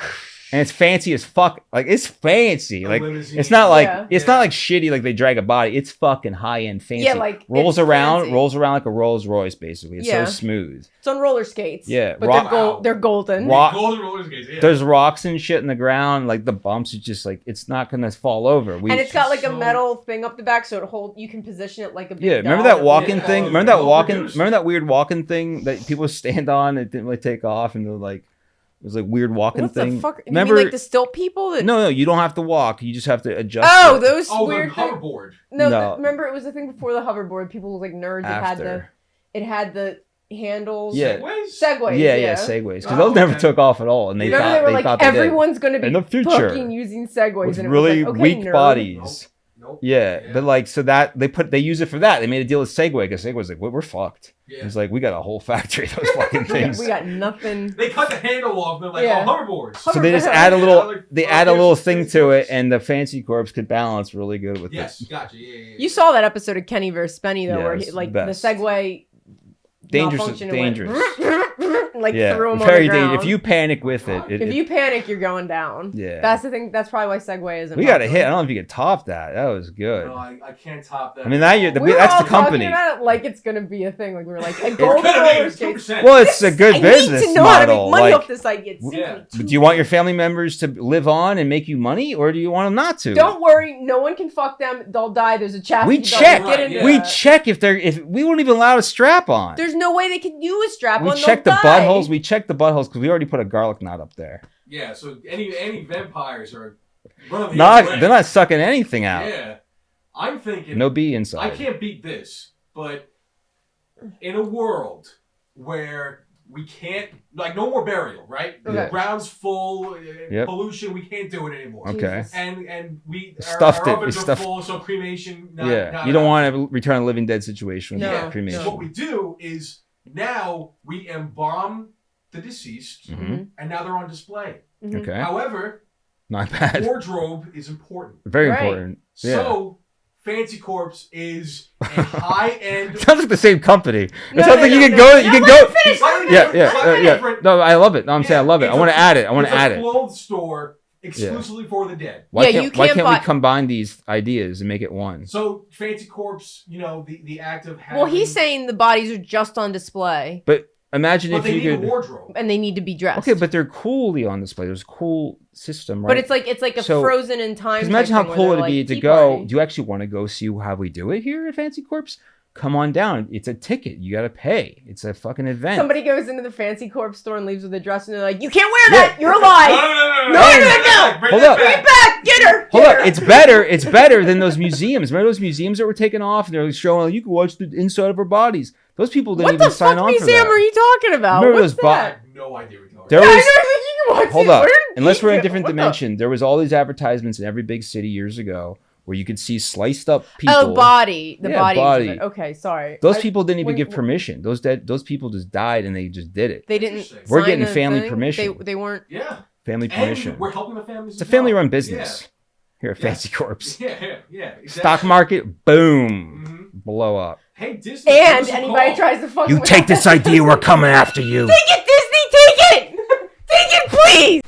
And it's fancy as fuck. Like it's fancy. A Like limousine. it's not like Yeah. it's not like shitty. Like they drag a body. It's fucking high end fancy. Yeah, like, rolls it's around fancy. like a Rolls Royce. Basically, it's Yeah. so smooth. it's on roller skates. Yeah, but rock- they're gold. They're golden. Rock- Golden roller skates. Yeah. There's rocks and shit in the ground. Like the bumps, it's just like it's not gonna fall over. And it's got like a So- metal thing up the back, so it hold. You can position it like a big yeah. Remember doll that walking Yeah. thing? Oh, Remember that well walking? produced. Remember that weird walking thing that people stand on? And it didn't really take off, and they're like, it was like weird walking What thing. the fuck? Remember? You mean like the stilt people? That... No, you don't have to walk. You just have to adjust. Oh, it those Oh, the weird things. hoverboard. No, No. remember it was the thing before the hoverboard. People look like nerds. after. It had the handles. Yeah. Segways? Segways. Yeah, segways. Because Oh, those never okay. took off at all, and they Remember thought they were they like thought they did. everyone's gonna be In the future, fucking using segways, with and it really was like, okay, weak nerd. bodies. Nope. Yeah, Yeah. but like so that they use it for that. They made a deal with Segway because Segway's like, we're fucked. Yeah. It's like we got a whole factory of those fucking things. We got nothing. They cut the handle off. They're like, Yeah. oh, hoverboards. So they just Yeah, add a yeah, little, like, they oh, add a here's little some thing fancy to it, corpse. and the fancy corpse could balance really good with Yes, it. gotcha. Yeah. You saw that episode of Kenny vs. Penny though, Yeah, where it's he, the like the best. Segway Dangerous, malfunctioned and dangerous. went, like Yeah, threw him very on the ground. If you panic with it, If you panic, you're going down. Yeah. That's the thing. That's probably why Segway isn't. we got a popular. hit. I don't know if you can top that. That was good. No, I can't top that. I mean, that's We were the all company. talking about it like it's gonna be a thing. Like we were like, a It's golden gonna be roller skate. 2%. Well, it's a good I business need to know how to model. make money Like, off this idea. It's Yeah. simply do you want your family members to live on and make you money, or do you want them not to? Don't worry, no one can fuck them. They'll die. There's a chassis. We belt. check. Get into We that. check if we won't even allow a strap on. There's no way they can use a strap We on. check the they'll die. buttholes. We check the buttholes because we already put a garlic knot up there. Yeah, so any vampires are running the Not, other way. they're not sucking anything out. Yeah, I'm thinking. No bee I inside. can't beat this, but in a world where we can't, like, no more burial, right? The Okay. ground's full, Yep. pollution. We can't do it anymore. Okay. Jesus. And we Stuffed our it. We ovens are stuffed- full, so cremation. Not, Yeah, not you don't an want to return a living dead situation with No. Yeah. cremation. So what we do is now we embalm the deceased, Mhm. and now they're on display. Mhm. Okay, However, not bad. wardrobe is important. Very Right. important. Yeah. So Fancy Corpse is a high-end. Sounds like the same company. It No, sounds no, like you no, can no. go. No, You can let go. him finish, let him Yeah, finish. yeah, Slightly yeah. different. No, I love it. No, I'm saying I love it. It's I want to add it. I want to add It's it. a clothes store exclusively for the dead. Why Yeah, can't, you why can't can't buy- we combine these ideas and make it one? So Fancy Corpse, the act of having. Well, he's saying the bodies are just on display But imagine but if they you need a could. wardrobe. and they need to be dressed. Okay, but they're coolly on display. There's a cool system, right? But it's like a So- frozen in time. Because imagine how type thing cool where it'd they're be like, to tea go. party. Do you actually want to go see how we do it here at Fancy Corpse? Come on down. It's a ticket. You got to pay. It's a fucking event. Somebody goes into the Fancy Corpse store and leaves with a dress, and they're like, "You can't wear that. You're alive. No, No. Bring Hold that up. back. Back, get her. Hold Get up, her." it's better. It's better than those museums. Remember those museums that were taken off and they're showing like, you can watch the inside of our bodies. Those people didn't What even the sign fuck on for museum that. are you talking about? Remember What's those I that? have no idea what you're talking There about. Yeah, I was. know, you can watch Hold it. up. Where did Unless we're in a Egypt- different what the- dimension, there was all these advertisements in every big city years ago where you could see sliced up people. Oh, body. The Yeah, bodies of body. it. Okay, sorry. Those people didn't even when- give permission. Those people just died and they just did it. They didn't. Interesting. We're sign getting a family thing? permission. They weren't. Yeah. Family permission. And we're helping the families. It's a as well. family-run business here at Yeah. Fancy Corpse. Yeah, exactly. Stock market, boom, Mhm. blow up. Hey, Disney. give And us a anybody call. tries to fuck You with take that- this idea, we're coming after you. Take it, Disney. Take it. Take it, please.